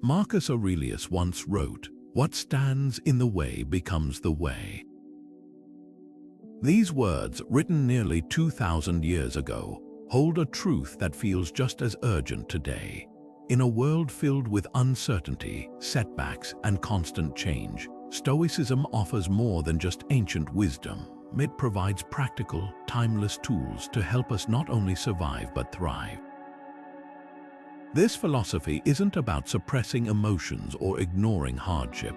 Marcus Aurelius once wrote, "What stands in the way becomes the way." These words, written nearly 2,000 years ago, hold a truth that feels just as urgent today. In a world filled with uncertainty, setbacks, and constant change, Stoicism offers more than just ancient wisdom. It provides practical, timeless tools to help us not only survive but thrive. This philosophy isn't about suppressing emotions or ignoring hardship.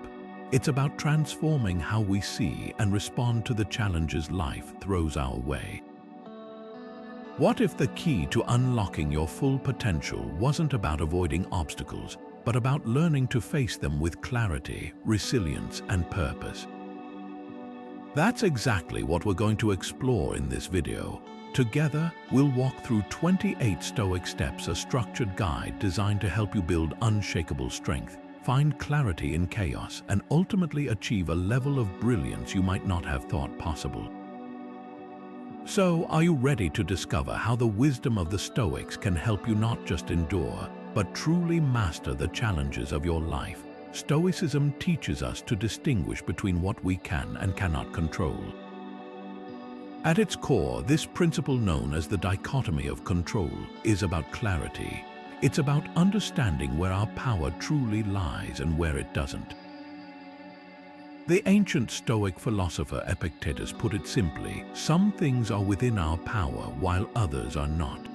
It's about transforming how we see and respond to the challenges life throws our way. What if the key to unlocking your full potential wasn't about avoiding obstacles, but about learning to face them with clarity, resilience, and purpose? That's exactly what we're going to explore in this video. Together, we'll walk through 28 Stoic Steps, a structured guide designed to help you build unshakable strength, find clarity in chaos, and ultimately achieve a level of brilliance you might not have thought possible. So, are you ready to discover how the wisdom of the Stoics can help you not just endure, but truly master the challenges of your life? Stoicism teaches us to distinguish between what we can and cannot control. At its core, this principle, known as the Dichotomy of Control, is about clarity. It's about understanding where our power truly lies and where it doesn't. The ancient Stoic philosopher Epictetus put it simply: some things are within our power while others are not.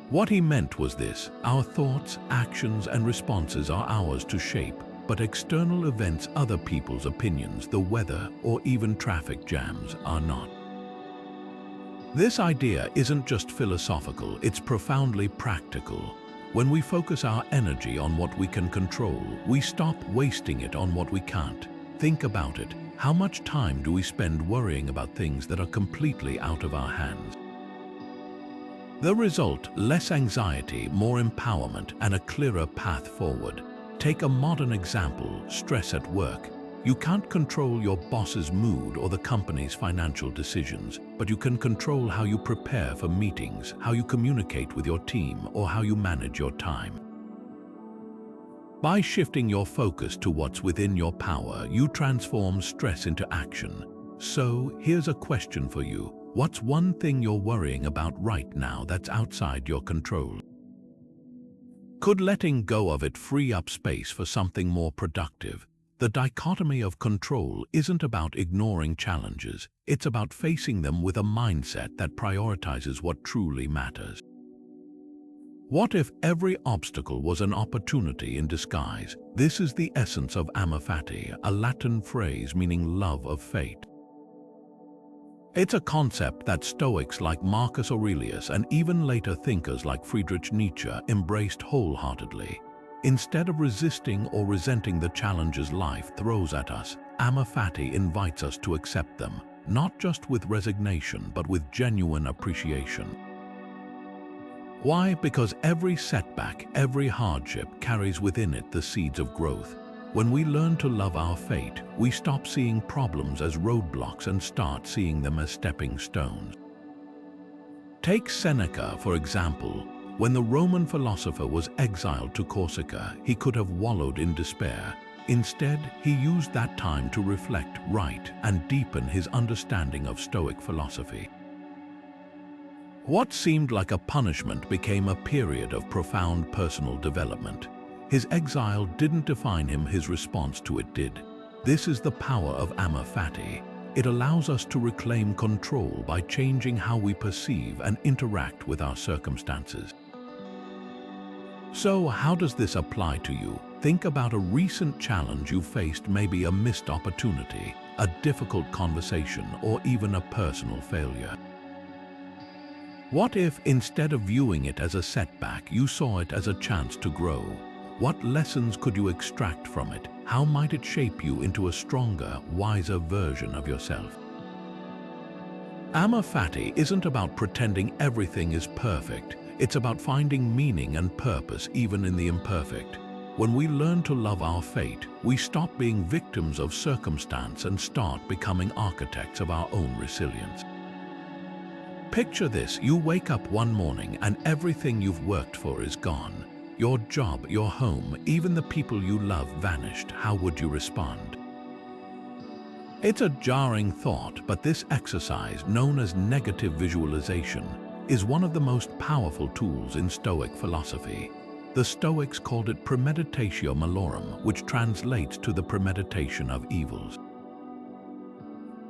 What he meant was this: our thoughts, actions, and responses are ours to shape, but external events, other people's opinions, the weather, or even traffic jams are not. This idea isn't just philosophical, it's profoundly practical. When we focus our energy on what we can control, we stop wasting it on what we can't. Think about it. How much time do we spend worrying about things that are completely out of our hands? The result: less anxiety, more empowerment, and a clearer path forward. Take a modern example: stress at work. You can't control your boss's mood or the company's financial decisions, but you can control how you prepare for meetings, how you communicate with your team, or how you manage your time. By shifting your focus to what's within your power, you transform stress into action. So, here's a question for you. What's one thing you're worrying about right now that's outside your control? Could letting go of it free up space for something more productive? The dichotomy of control isn't about ignoring challenges. It's about facing them with a mindset that prioritizes what truly matters. What if every obstacle was an opportunity in disguise? This is the essence of Amor Fati, a Latin phrase meaning love of fate. It's a concept that Stoics like Marcus Aurelius and even later thinkers like Friedrich Nietzsche embraced wholeheartedly. Instead of resisting or resenting the challenges life throws at us, Amor Fati invites us to accept them, not just with resignation but with genuine appreciation. Why? Because every setback, every hardship carries within it the seeds of growth. When we learn to love our fate, we stop seeing problems as roadblocks and start seeing them as stepping stones. Take Seneca, for example. When the Roman philosopher was exiled to Corsica, he could have wallowed in despair. Instead, he used that time to reflect, write, and deepen his understanding of Stoic philosophy. What seemed like a punishment became a period of profound personal development. His exile didn't define him, his response to it did. This is the power of Amor Fati. It allows us to reclaim control by changing how we perceive and interact with our circumstances. So, how does this apply to you? Think about a recent challenge you faced, maybe a missed opportunity, a difficult conversation, or even a personal failure. What if, instead of viewing it as a setback, you saw it as a chance to grow? What lessons could you extract from it? How might it shape you into a stronger, wiser version of yourself? Amor Fati isn't about pretending everything is perfect. It's about finding meaning and purpose even in the imperfect. When we learn to love our fate, we stop being victims of circumstance and start becoming architects of our own resilience. Picture this: you wake up one morning and everything you've worked for is gone. your job, your home, even the people you love vanished, how would you respond? It's a jarring thought, but this exercise, known as negative visualization, is one of the most powerful tools in Stoic philosophy. The Stoics called it premeditatio malorum, which translates to the premeditation of evils.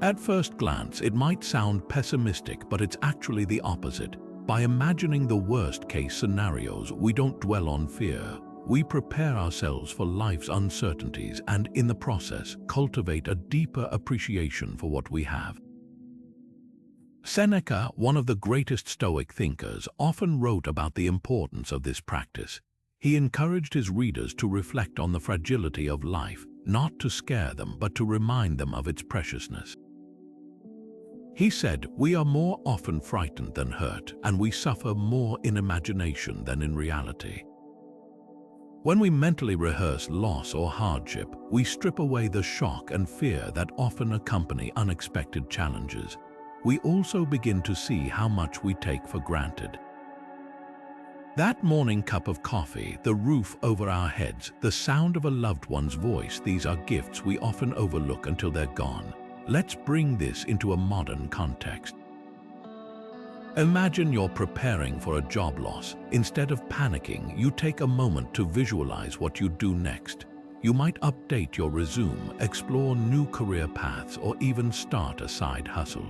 At first glance, it might sound pessimistic, but it's actually the opposite. By imagining the worst-case scenarios, we don't dwell on fear. We prepare ourselves for life's uncertainties and, in the process, cultivate a deeper appreciation for what we have. Seneca, one of the greatest Stoic thinkers, often wrote about the importance of this practice. He encouraged his readers to reflect on the fragility of life, not to scare them, but to remind them of its preciousness. He said, "We are more often frightened than hurt, and we suffer more in imagination than in reality." When we mentally rehearse loss or hardship, we strip away the shock and fear that often accompany unexpected challenges. We also begin to see how much we take for granted. That morning cup of coffee, the roof over our heads, the sound of a loved one's voice, these are gifts we often overlook until they're gone. Let's bring this into a modern context. Imagine you're preparing for a job loss. Instead of panicking, you take a moment to visualize what you do next. You might update your resume, explore new career paths, or even start a side hustle.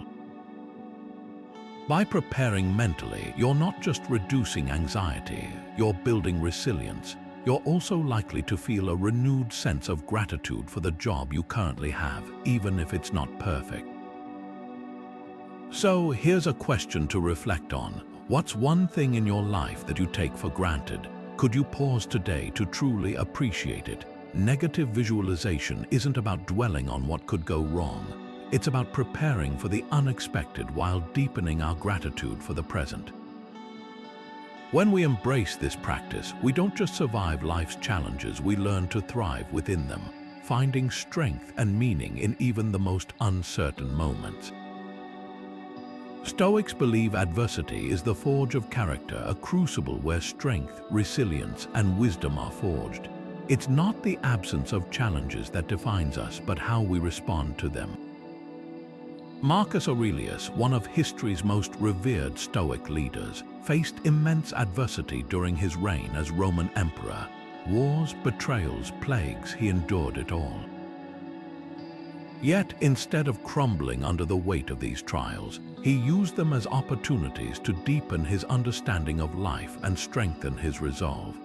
By preparing mentally, you're not just reducing anxiety, you're building resilience. You're also likely to feel a renewed sense of gratitude for the job you currently have, even if it's not perfect. So here's a question to reflect on. What's one thing in your life that you take for granted? Could you pause today to truly appreciate it? Negative visualization isn't about dwelling on what could go wrong. It's about preparing for the unexpected while deepening our gratitude for the present. When we embrace this practice, we don't just survive life's challenges, we learn to thrive within them, finding strength and meaning in even the most uncertain moments. Stoics believe adversity is the forge of character, a crucible where strength, resilience, and wisdom are forged. It's not the absence of challenges that defines us, but how we respond to them. Marcus Aurelius, one of history's most revered Stoic leaders, faced immense adversity during his reign as Roman emperor. Wars, betrayals, plagues, he endured it all. Yet, instead of crumbling under the weight of these trials, he used them as opportunities to deepen his understanding of life and strengthen his resolve.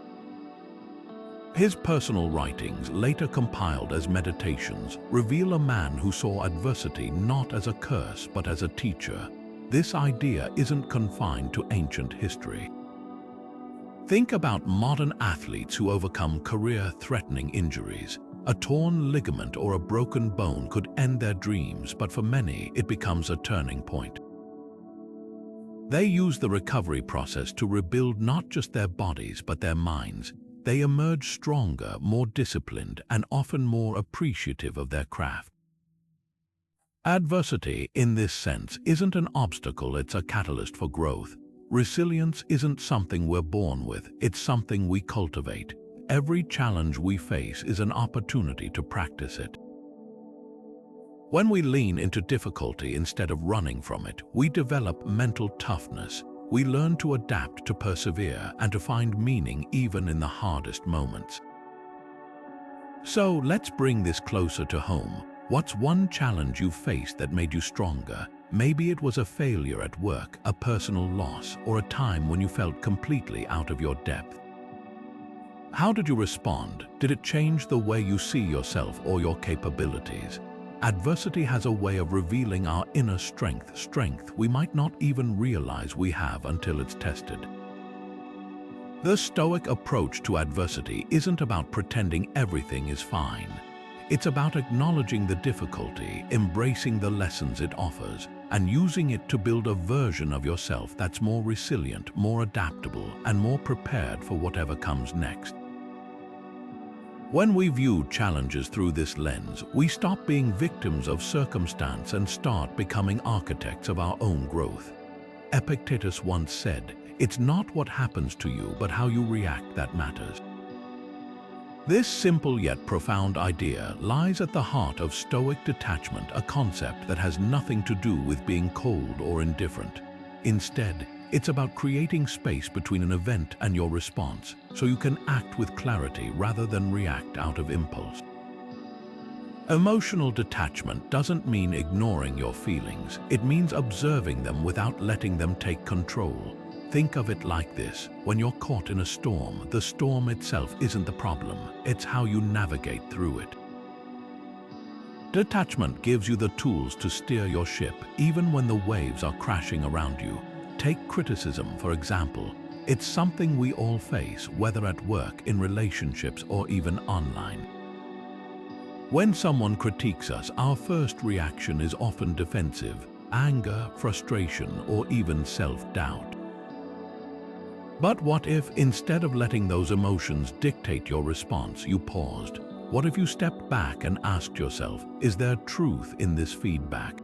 His personal writings, later compiled as meditations, reveal a man who saw adversity not as a curse but as a teacher. This idea isn't confined to ancient history. Think about modern athletes who overcome career-threatening injuries. A torn ligament or a broken bone could end their dreams, but for many, it becomes a turning point. They use the recovery process to rebuild not just their bodies but their minds. They emerge stronger, more disciplined, and often more appreciative of their craft. Adversity, in this sense, isn't an obstacle, it's a catalyst for growth. Resilience isn't something we're born with, it's something we cultivate. Every challenge we face is an opportunity to practice it. When we lean into difficulty instead of running from it, we develop mental toughness. We learn to adapt, to persevere, and to find meaning even in the hardest moments. So let's bring this closer to home. What's one challenge you faced that made you stronger? Maybe it was a failure at work, a personal loss, or a time when you felt completely out of your depth. How did you respond? Did it change the way you see yourself or your capabilities? Adversity has a way of revealing our inner strength we might not even realize we have until it's tested. The Stoic approach to adversity isn't about pretending everything is fine. It's about acknowledging the difficulty, embracing the lessons it offers, and using it to build a version of yourself that's more resilient, more adaptable, and more prepared for whatever comes next. When we view challenges through this lens, we stop being victims of circumstance and start becoming architects of our own growth. Epictetus once said, It's not what happens to you, but how you react that matters. This simple yet profound idea lies at the heart of Stoic detachment, a concept that has nothing to do with being cold or indifferent. Instead, it's about creating space between an event and your response, so you can act with clarity rather than react out of impulse. Emotional detachment doesn't mean ignoring your feelings. It means observing them without letting them take control. Think of it like this: when you're caught in a storm, the storm itself isn't the problem, it's how you navigate through it. Detachment gives you the tools to steer your ship, even when the waves are crashing around you. Take criticism, for example. It's something we all face, whether at work, in relationships, or even online. When someone critiques us, our first reaction is often defensive: anger, frustration, or even self-doubt. But what if, instead of letting those emotions dictate your response, you paused? What if you stepped back and asked yourself, is there truth in this feedback?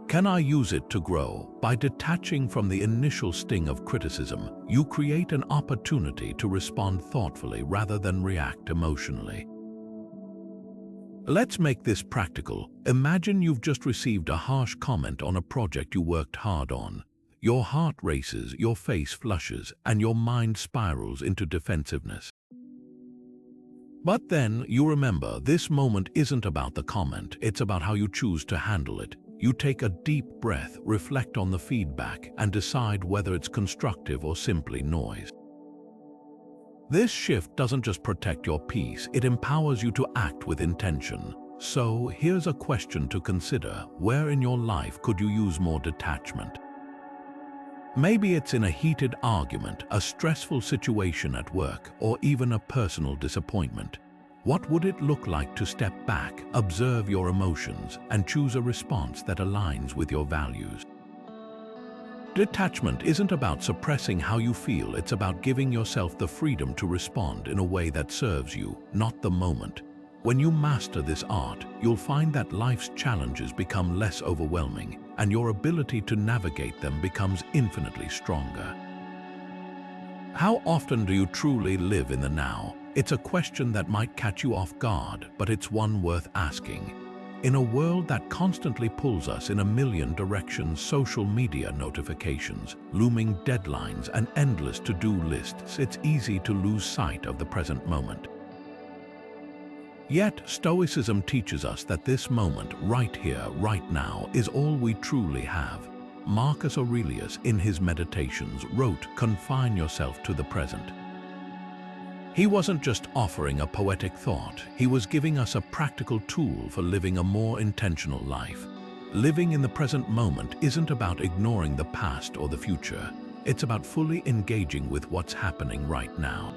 Can I use it to grow? By detaching from the initial sting of criticism, you create an opportunity to respond thoughtfully rather than react emotionally. Let's make this practical. Imagine you've just received a harsh comment on a project you worked hard on. Your heart races, your face flushes, and your mind spirals into defensiveness. But then you remember, this moment isn't about the comment, it's about how you choose to handle it. You take a deep breath, reflect on the feedback, and decide whether it's constructive or simply noise. This shift doesn't just protect your peace, it empowers you to act with intention. So here's a question to consider: where in your life could you use more detachment? Maybe it's in a heated argument, a stressful situation at work, or even a personal disappointment. What would it look like to step back, observe your emotions, and choose a response that aligns with your values? Detachment isn't about suppressing how you feel, it's about giving yourself the freedom to respond in a way that serves you, not the moment. When you master this art, you'll find that life's challenges become less overwhelming, and your ability to navigate them becomes infinitely stronger. How often do you truly live in the now? It's a question that might catch you off guard, but it's one worth asking. In a world that constantly pulls us in a million directions, social media notifications, looming deadlines, and endless to-do lists, it's easy to lose sight of the present moment. Yet, Stoicism teaches us that this moment, right here, right now, is all we truly have. Marcus Aurelius, in his Meditations, wrote, "Confine yourself to the present." He wasn't just offering a poetic thought, he was giving us a practical tool for living a more intentional life. Living in the present moment isn't about ignoring the past or the future, it's about fully engaging with what's happening right now.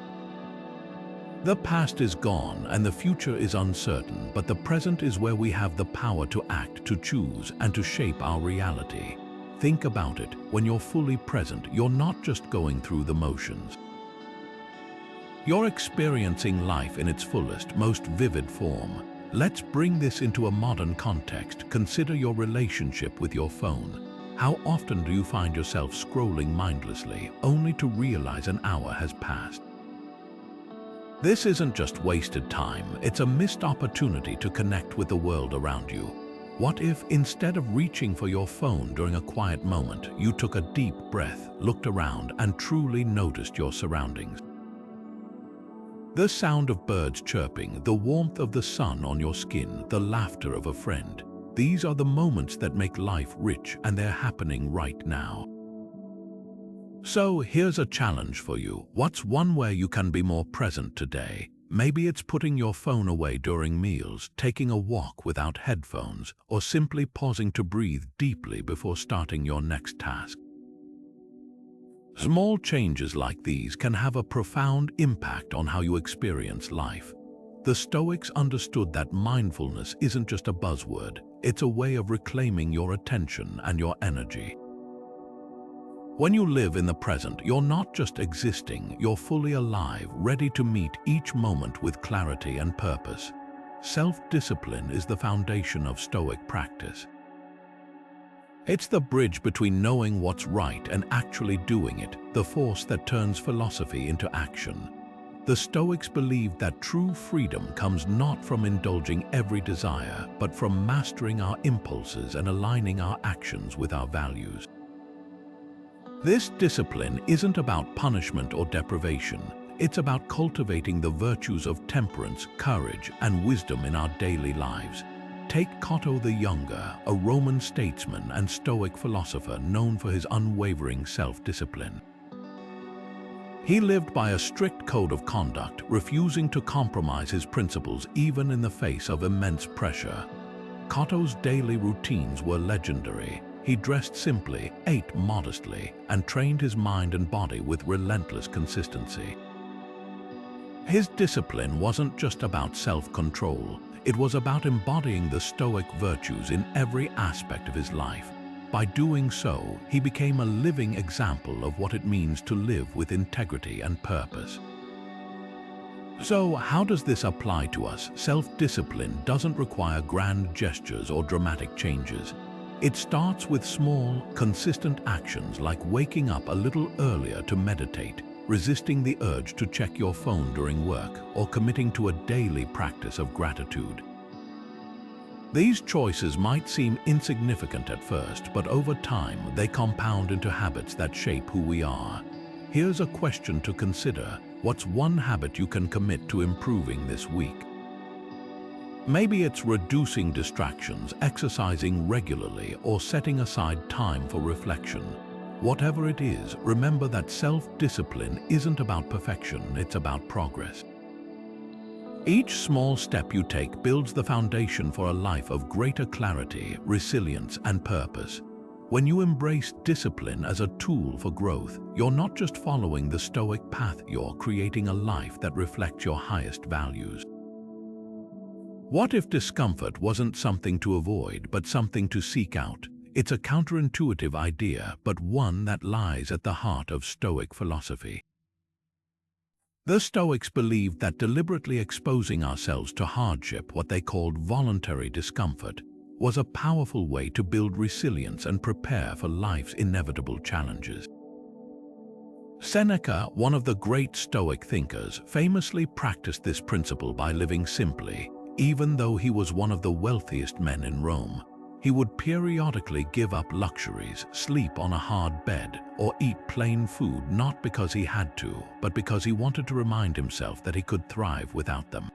The past is gone and the future is uncertain, but the present is where we have the power to act, to choose, and to shape our reality. Think about it: when you're fully present, you're not just going through the motions. You're experiencing life in its fullest, most vivid form. Let's bring this into a modern context. Consider your relationship with your phone. How often do you find yourself scrolling mindlessly, only to realize an hour has passed? This isn't just wasted time, it's a missed opportunity to connect with the world around you. What if, instead of reaching for your phone during a quiet moment, you took a deep breath, looked around, and truly noticed your surroundings? The sound of birds chirping, the warmth of the sun on your skin, the laughter of a friend. These are the moments that make life rich, and they're happening right now. So here's a challenge for you. What's one way you can be more present today? Maybe it's putting your phone away during meals, taking a walk without headphones, or simply pausing to breathe deeply before starting your next task. Small changes like these can have a profound impact on how you experience life. The Stoics understood that mindfulness isn't just a buzzword, it's a way of reclaiming your attention and your energy. When you live in the present, you're not just existing, you're fully alive, ready to meet each moment with clarity and purpose. Self-discipline is the foundation of Stoic practice. It's the bridge between knowing what's right and actually doing it, the force that turns philosophy into action. The Stoics believed that true freedom comes not from indulging every desire, but from mastering our impulses and aligning our actions with our values. This discipline isn't about punishment or deprivation. It's about cultivating the virtues of temperance, courage, and wisdom in our daily lives. Take Cato the Younger, a Roman statesman and Stoic philosopher known for his unwavering self-discipline. He lived by a strict code of conduct, refusing to compromise his principles even in the face of immense pressure. Cato's daily routines were legendary. He dressed simply, ate modestly, and trained his mind and body with relentless consistency. His discipline wasn't just about self-control. It was about embodying the Stoic virtues in every aspect of his life. By doing so, he became a living example of what it means to live with integrity and purpose. So, how does this apply to us? Self-discipline doesn't require grand gestures or dramatic changes. It starts with small, consistent actions like waking up a little earlier to meditate, resisting the urge to check your phone during work, or committing to a daily practice of gratitude. These choices might seem insignificant at first, but over time they compound into habits that shape who we are. Here's a question to consider. What's one habit you can commit to improving this week? Maybe it's reducing distractions, exercising regularly, or setting aside time for reflection. Whatever it is, remember that self-discipline isn't about perfection, it's about progress. Each small step you take builds the foundation for a life of greater clarity, resilience, and purpose. When you embrace discipline as a tool for growth, you're not just following the Stoic path, you're creating a life that reflects your highest values. What if discomfort wasn't something to avoid, but something to seek out? It's a counterintuitive idea, but one that lies at the heart of Stoic philosophy. The Stoics believed that deliberately exposing ourselves to hardship, what they called voluntary discomfort, was a powerful way to build resilience and prepare for life's inevitable challenges. Seneca, one of the great Stoic thinkers, famously practiced this principle by living simply. Even though he was one of the wealthiest men in Rome, he would periodically give up luxuries, sleep on a hard bed, or eat plain food not because he had to, but because he wanted to remind himself that he could thrive without them.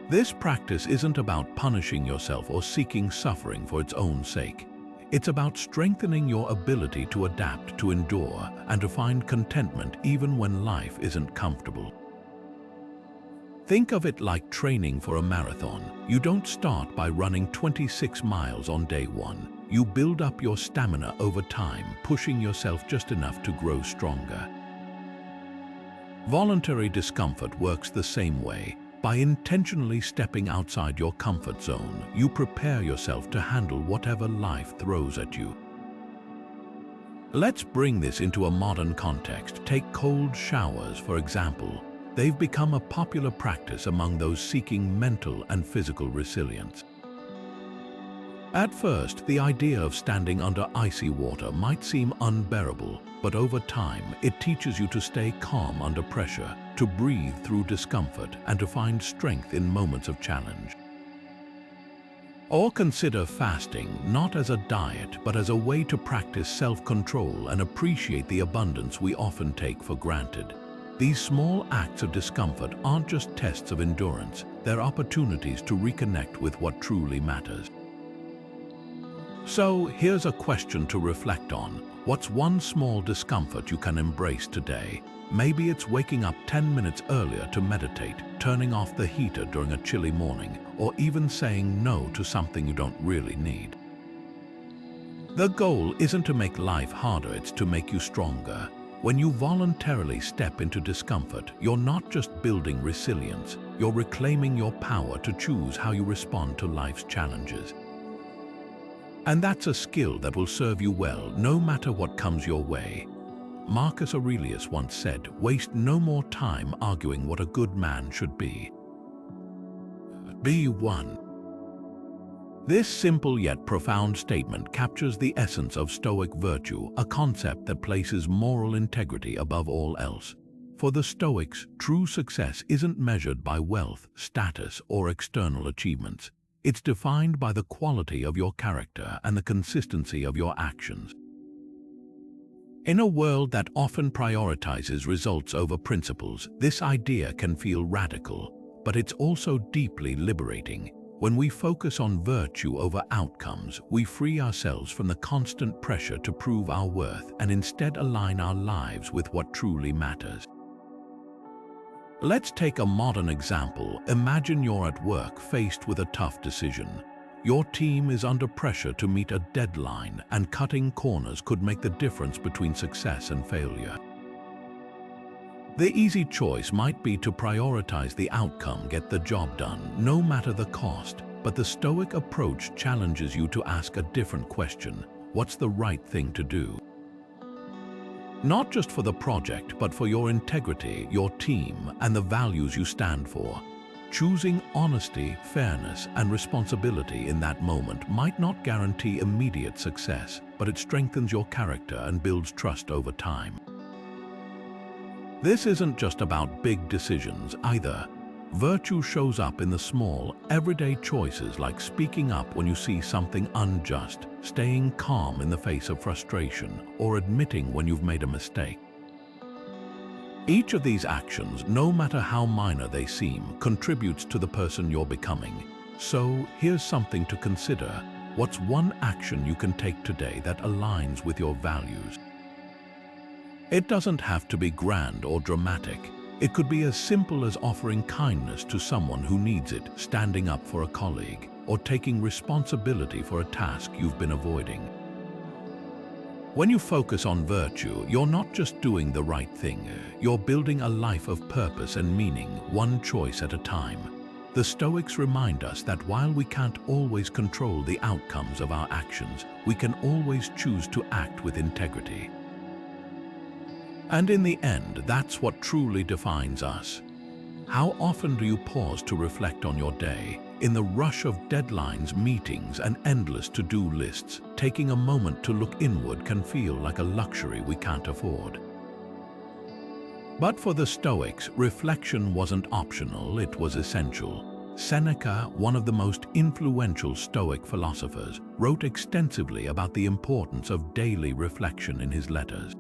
This practice isn't about punishing yourself or seeking suffering for its own sake. It's about strengthening your ability to adapt, to endure, and to find contentment even when life isn't comfortable. Think of it like training for a marathon. You don't start by running 26 miles on day one. You build up your stamina over time, pushing yourself just enough to grow stronger. Voluntary discomfort works the same way. By intentionally stepping outside your comfort zone, you prepare yourself to handle whatever life throws at you. Let's bring this into a modern context. Take cold showers, for example. They've become a popular practice among those seeking mental and physical resilience. At first, the idea of standing under icy water might seem unbearable, but over time, it teaches you to stay calm under pressure, to breathe through discomfort, and to find strength in moments of challenge. Or consider fasting not as a diet, but as a way to practice self-control and appreciate the abundance we often take for granted. These small acts of discomfort aren't just tests of endurance, they're opportunities to reconnect with what truly matters. So, here's a question to reflect on. What's one small discomfort you can embrace today? Maybe it's waking up 10 minutes earlier to meditate, turning off the heater during a chilly morning, or even saying no to something you don't really need. The goal isn't to make life harder, it's to make you stronger. When you voluntarily step into discomfort, you're not just building resilience, you're reclaiming your power to choose how you respond to life's challenges. And that's a skill that will serve you well no matter what comes your way. Marcus Aurelius once said, "Waste no more time arguing what a good man should be. Be one." This simple yet profound statement captures the essence of Stoic virtue, a concept that places moral integrity above all else. For the Stoics, true success isn't measured by wealth, status, or external achievements. It's defined by the quality of your character and the consistency of your actions. In a world that often prioritizes results over principles, this idea can feel radical, but it's also deeply liberating. When we focus on virtue over outcomes, we free ourselves from the constant pressure to prove our worth and instead align our lives with what truly matters. Let's take a modern example. Imagine you're at work faced with a tough decision. Your team is under pressure to meet a deadline, and cutting corners could make the difference between success and failure. The easy choice might be to prioritize the outcome, get the job done, no matter the cost. But the Stoic approach challenges you to ask a different question. What's the right thing to do? Not just for the project, but for your integrity, your team, and the values you stand for. Choosing honesty, fairness, and responsibility in that moment might not guarantee immediate success, but it strengthens your character and builds trust over time. This isn't just about big decisions either. Virtue shows up in the small, everyday choices like speaking up when you see something unjust, staying calm in the face of frustration, or admitting when you've made a mistake. Each of these actions, no matter how minor they seem, contributes to the person you're becoming. So, here's something to consider. What's one action you can take today that aligns with your values? It doesn't have to be grand or dramatic. It could be as simple as offering kindness to someone who needs it, standing up for a colleague, or taking responsibility for a task you've been avoiding. When you focus on virtue, you're not just doing the right thing. You're building a life of purpose and meaning, one choice at a time. The Stoics remind us that while we can't always control the outcomes of our actions, we can always choose to act with integrity. And in the end, that's what truly defines us. How often do you pause to reflect on your day? In the rush of deadlines, meetings, and endless to-do lists, taking a moment to look inward can feel like a luxury we can't afford. But for the Stoics, reflection wasn't optional, it was essential. Seneca, one of the most influential Stoic philosophers, wrote extensively about the importance of daily reflection in his letters.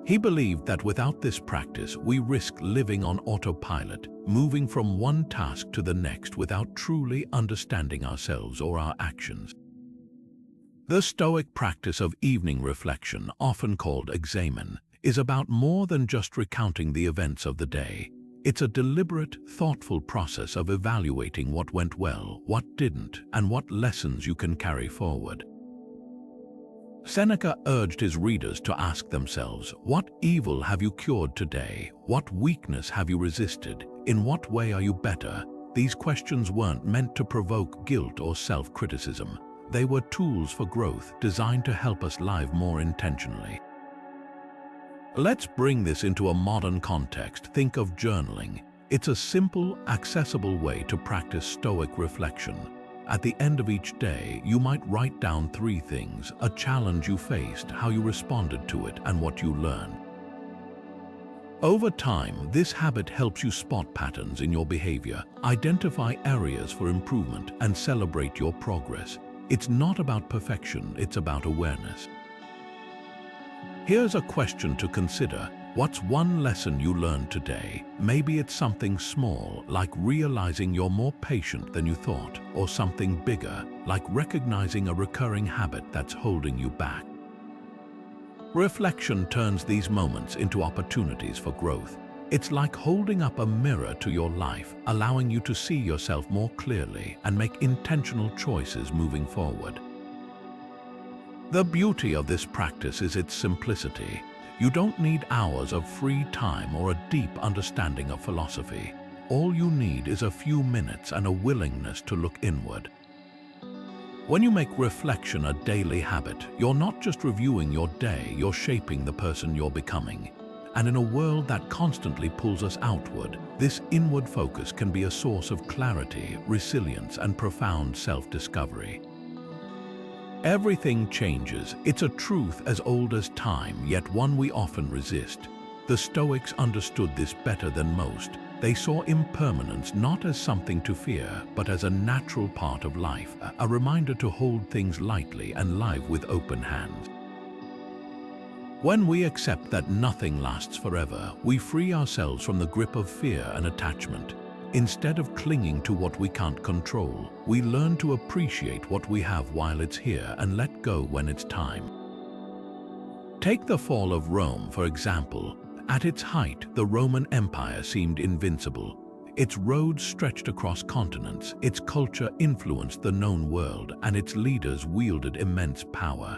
He believed that without this practice, we risk living on autopilot, moving from one task to the next without truly understanding ourselves or our actions. The Stoic practice of evening reflection, often called examen, is about more than just recounting the events of the day. It's a deliberate, thoughtful process of evaluating what went well, what didn't, and what lessons you can carry forward. Seneca urged his readers to ask themselves, what evil have you cured today? What weakness have you resisted? In what way are you better? These questions weren't meant to provoke guilt or self-criticism. They were tools for growth designed to help us live more intentionally. Let's bring this into a modern context. Think of journaling. It's a simple, accessible way to practice Stoic reflection. At the end of each day, you might write down 3 things: a challenge you faced, how you responded to it, and what you learned. Over time, this habit helps you spot patterns in your behavior, identify areas for improvement, and celebrate your progress. It's not about perfection, it's about awareness. Here's a question to consider. What's one lesson you learned today? Maybe it's something small, like realizing you're more patient than you thought, or something bigger, like recognizing a recurring habit that's holding you back. Reflection turns these moments into opportunities for growth. It's like holding up a mirror to your life, allowing you to see yourself more clearly and make intentional choices moving forward. The beauty of this practice is its simplicity. You don't need hours of free time or a deep understanding of philosophy. All you need is a few minutes and a willingness to look inward. When you make reflection a daily habit, you're not just reviewing your day, you're shaping the person you're becoming. And in a world that constantly pulls us outward, this inward focus can be a source of clarity, resilience, and profound self-discovery. Everything changes. It's a truth as old as time, yet one we often resist. The Stoics understood this better than most. They saw impermanence not as something to fear, but as a natural part of life, a reminder to hold things lightly and live with open hands. When we accept that nothing lasts forever, we free ourselves from the grip of fear and attachment. Instead of clinging to what we can't control, we learn to appreciate what we have while it's here and let go when it's time. Take the fall of Rome, for example. At its height, the Roman Empire seemed invincible. Its roads stretched across continents, its culture influenced the known world, and its leaders wielded immense power.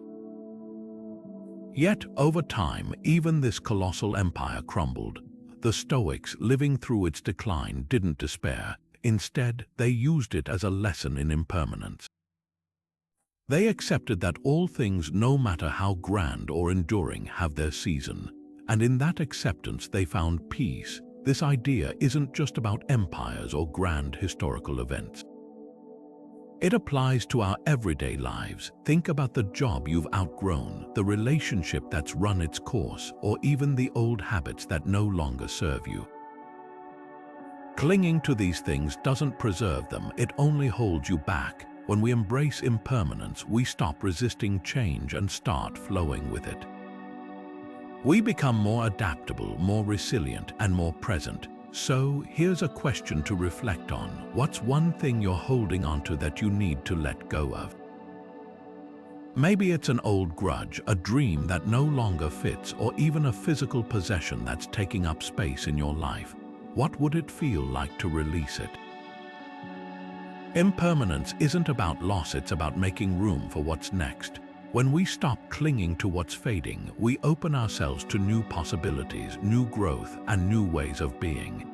Yet, over time, even this colossal empire crumbled. The Stoics, living through its decline, didn't despair. Instead, they used it as a lesson in impermanence. They accepted that all things, no matter how grand or enduring, have their season. And in that acceptance, they found peace. This idea isn't just about empires or grand historical events. It applies to our everyday lives. Think about the job you've outgrown, the relationship that's run its course, or even the old habits that no longer serve you. Clinging to these things doesn't preserve them, it only holds you back. When we embrace impermanence, we stop resisting change and start flowing with it. We become more adaptable, more resilient, and more present. So, here's a question to reflect on. What's one thing you're holding onto that you need to let go of? Maybe it's an old grudge, a dream that no longer fits, or even a physical possession that's taking up space in your life. What would it feel like to release it? Impermanence isn't about loss, it's about making room for what's next. When we stop clinging to what's fading, we open ourselves to new possibilities, new growth, and new ways of being.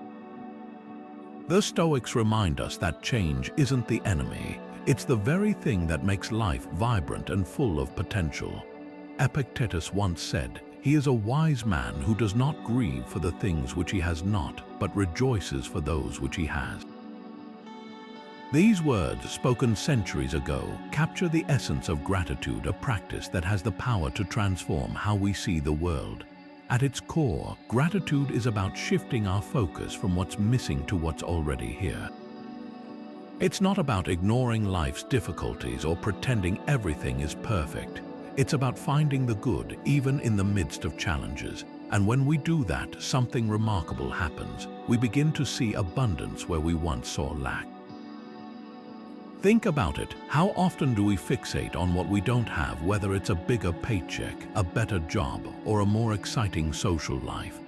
The Stoics remind us that change isn't the enemy. It's the very thing that makes life vibrant and full of potential. Epictetus once said, "He is a wise man who does not grieve for the things which he has not, but rejoices for those which he has." These words, spoken centuries ago, capture the essence of gratitude, a practice that has the power to transform how we see the world. At its core, gratitude is about shifting our focus from what's missing to what's already here. It's not about ignoring life's difficulties or pretending everything is perfect. It's about finding the good, even in the midst of challenges. And when we do that, something remarkable happens. We begin to see abundance where we once saw lack. Think about it. How often do we fixate on what we don't have, whether it's a bigger paycheck, a better job, or a more exciting social life?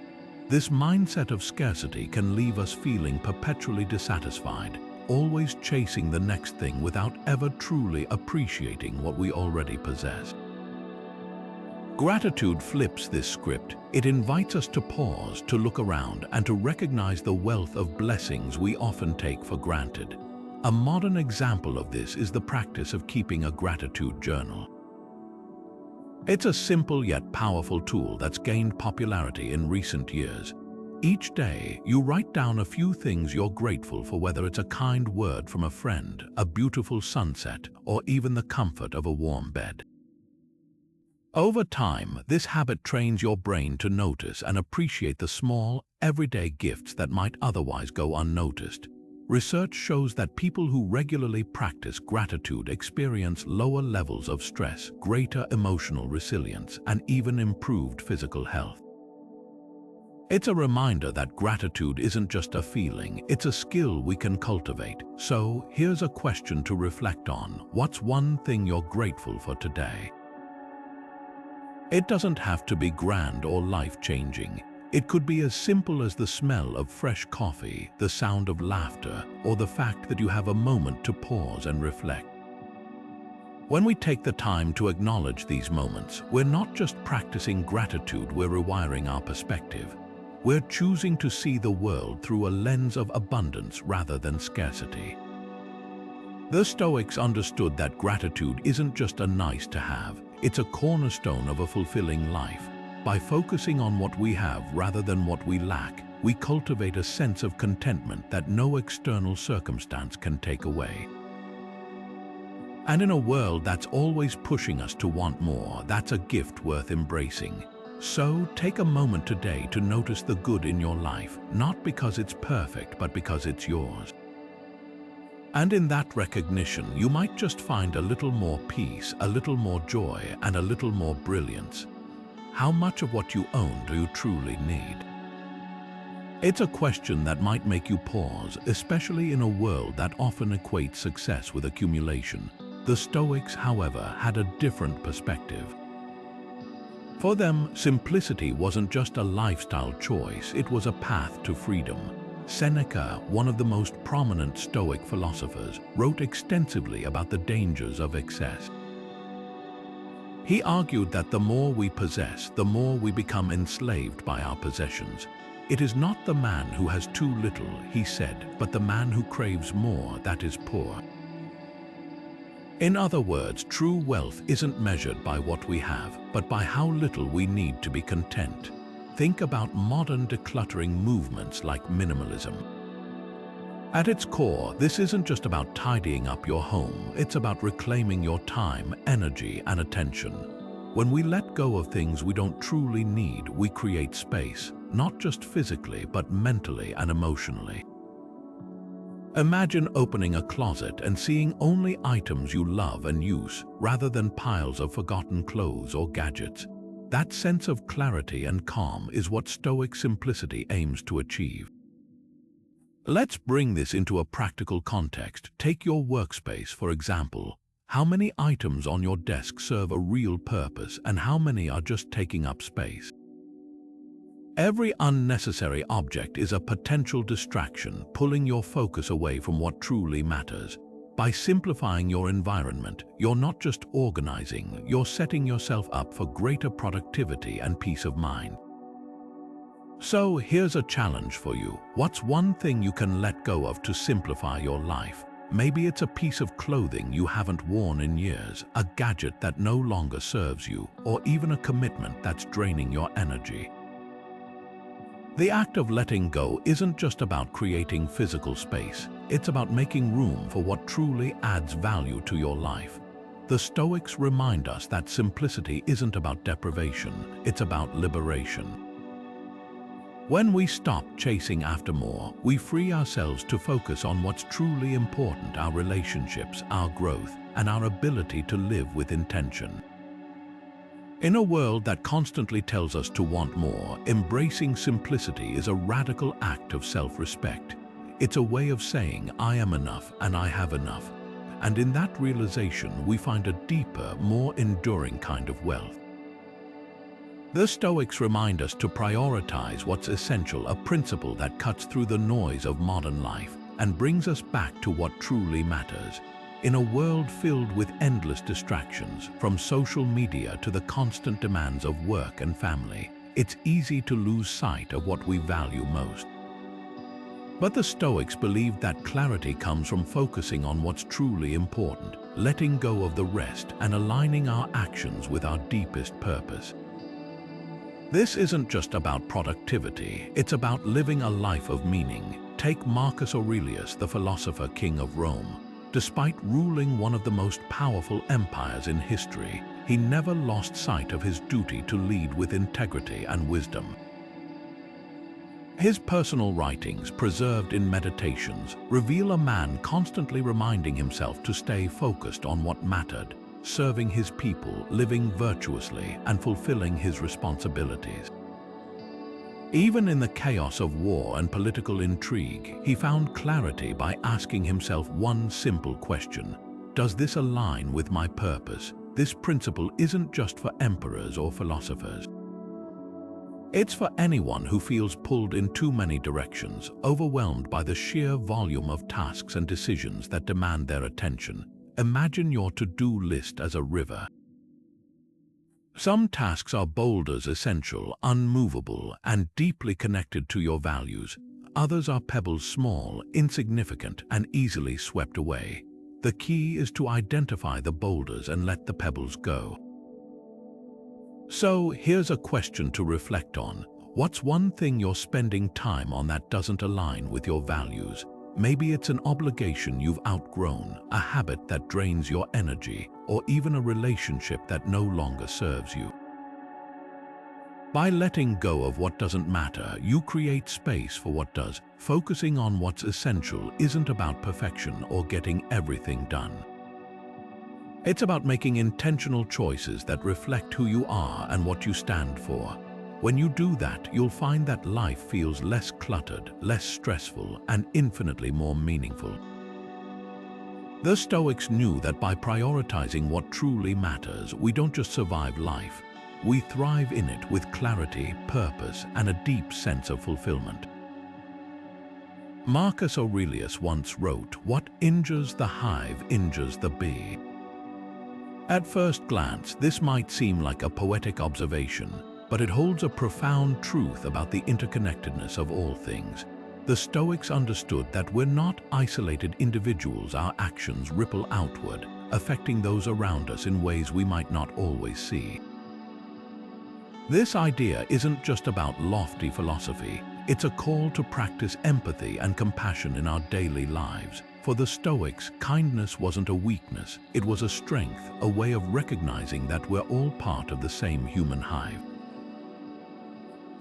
This mindset of scarcity can leave us feeling perpetually dissatisfied, always chasing the next thing without ever truly appreciating what we already possess. Gratitude flips this script. It invites us to pause, to look around, and to recognize the wealth of blessings we often take for granted. A modern example of this is the practice of keeping a gratitude journal. It's a simple yet powerful tool that's gained popularity in recent years. Each day, you write down a few things you're grateful for, whether it's a kind word from a friend, a beautiful sunset, or even the comfort of a warm bed. Over time, this habit trains your brain to notice and appreciate the small, everyday gifts that might otherwise go unnoticed. Research shows that people who regularly practice gratitude experience lower levels of stress, greater emotional resilience, and even improved physical health. It's a reminder that gratitude isn't just a feeling, it's a skill we can cultivate. So, here's a question to reflect on. What's one thing you're grateful for today? It doesn't have to be grand or life-changing. It could be as simple as the smell of fresh coffee, the sound of laughter, or the fact that you have a moment to pause and reflect. When we take the time to acknowledge these moments, we're not just practicing gratitude, we're rewiring our perspective. We're choosing to see the world through a lens of abundance rather than scarcity. The Stoics understood that gratitude isn't just a nice to have, it's a cornerstone of a fulfilling life. By focusing on what we have rather than what we lack, we cultivate a sense of contentment that no external circumstance can take away. And in a world that's always pushing us to want more, that's a gift worth embracing. So take a moment today to notice the good in your life, not because it's perfect, but because it's yours. And in that recognition, you might just find a little more peace, a little more joy, and a little more brilliance. How much of what you own do you truly need? It's a question that might make you pause, especially in a world that often equates success with accumulation. The Stoics, however, had a different perspective. For them, simplicity wasn't just a lifestyle choice, it was a path to freedom. Seneca, one of the most prominent Stoic philosophers, wrote extensively about the dangers of excess. He argued that the more we possess, the more we become enslaved by our possessions. It is not the man who has too little, he said, but the man who craves more that is poor. In other words, true wealth isn't measured by what we have, but by how little we need to be content. Think about modern decluttering movements like minimalism. At its core, this isn't just about tidying up your home, it's about reclaiming your time, energy, and attention. When we let go of things we don't truly need, we create space, not just physically, but mentally and emotionally. Imagine opening a closet and seeing only items you love and use, rather than piles of forgotten clothes or gadgets. That sense of clarity and calm is what Stoic simplicity aims to achieve. Let's bring this into a practical context. Take your workspace, for example. How many items on your desk serve a real purpose, and how many are just taking up space? Every unnecessary object is a potential distraction, pulling your focus away from what truly matters. By simplifying your environment, you're not just organizing, you're setting yourself up for greater productivity and peace of mind. So here's a challenge for you. What's one thing you can let go of to simplify your life? Maybe it's a piece of clothing you haven't worn in years, a gadget that no longer serves you, or even a commitment that's draining your energy. The act of letting go isn't just about creating physical space. It's about making room for what truly adds value to your life. The Stoics remind us that simplicity isn't about deprivation, it's about liberation. When we stop chasing after more, we free ourselves to focus on what's truly important: our relationships, our growth, and our ability to live with intention. In a world that constantly tells us to want more, embracing simplicity is a radical act of self-respect. It's a way of saying, I am enough and I have enough. And in that realization, we find a deeper, more enduring kind of wealth. The Stoics remind us to prioritize what's essential, a principle that cuts through the noise of modern life and brings us back to what truly matters. In a world filled with endless distractions, from social media to the constant demands of work and family, it's easy to lose sight of what we value most. But the Stoics believed that clarity comes from focusing on what's truly important, letting go of the rest, and aligning our actions with our deepest purpose. This isn't just about productivity, it's about living a life of meaning. Take Marcus Aurelius, the philosopher king of Rome. Despite ruling one of the most powerful empires in history, he never lost sight of his duty to lead with integrity and wisdom. His personal writings, preserved in meditations, reveal a man constantly reminding himself to stay focused on what mattered, serving his people, living virtuously, and fulfilling his responsibilities. Even in the chaos of war and political intrigue, he found clarity by asking himself one simple question: does this align with my purpose? This principle isn't just for emperors or philosophers. It's for anyone who feels pulled in too many directions, overwhelmed by the sheer volume of tasks and decisions that demand their attention. Imagine your to-do list as a river. Some tasks are boulders, essential, unmovable, and deeply connected to your values. Others are pebbles, small, insignificant, and easily swept away. The key is to identify the boulders and let the pebbles go. So here's a question to reflect on. What's one thing you're spending time on that doesn't align with your values? Maybe it's an obligation you've outgrown, a habit that drains your energy, or even a relationship that no longer serves you. By letting go of what doesn't matter, you create space for what does. Focusing on what's essential isn't about perfection or getting everything done. It's about making intentional choices that reflect who you are and what you stand for. When you do that, you'll find that life feels less cluttered, less stressful, and infinitely more meaningful. The Stoics knew that by prioritizing what truly matters, we don't just survive life, we thrive in it with clarity, purpose, and a deep sense of fulfillment. Marcus Aurelius once wrote, "What injures the hive injures the bee." At first glance, this might seem like a poetic observation, but it holds a profound truth about the interconnectedness of all things. The Stoics understood that we're not isolated individuals. Our actions ripple outward, affecting those around us in ways we might not always see. This idea isn't just about lofty philosophy, it's a call to practice empathy and compassion in our daily lives. For the Stoics, kindness wasn't a weakness, it was a strength, a way of recognizing that we're all part of the same human hive.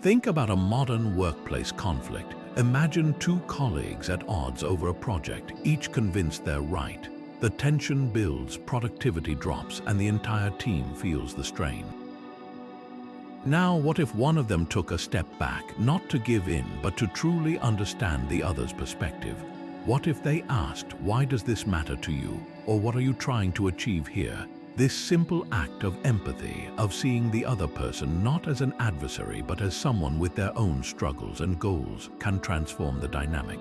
Think about a modern workplace conflict. Imagine two colleagues at odds over a project, each convinced they're right. The tension builds, productivity drops, and the entire team feels the strain. Now, what if one of them took a step back, not to give in, but to truly understand the other's perspective? What if they asked, "Why does this matter to you?" Or "What are you trying to achieve here?" This simple act of empathy, of seeing the other person not as an adversary but as someone with their own struggles and goals, can transform the dynamic.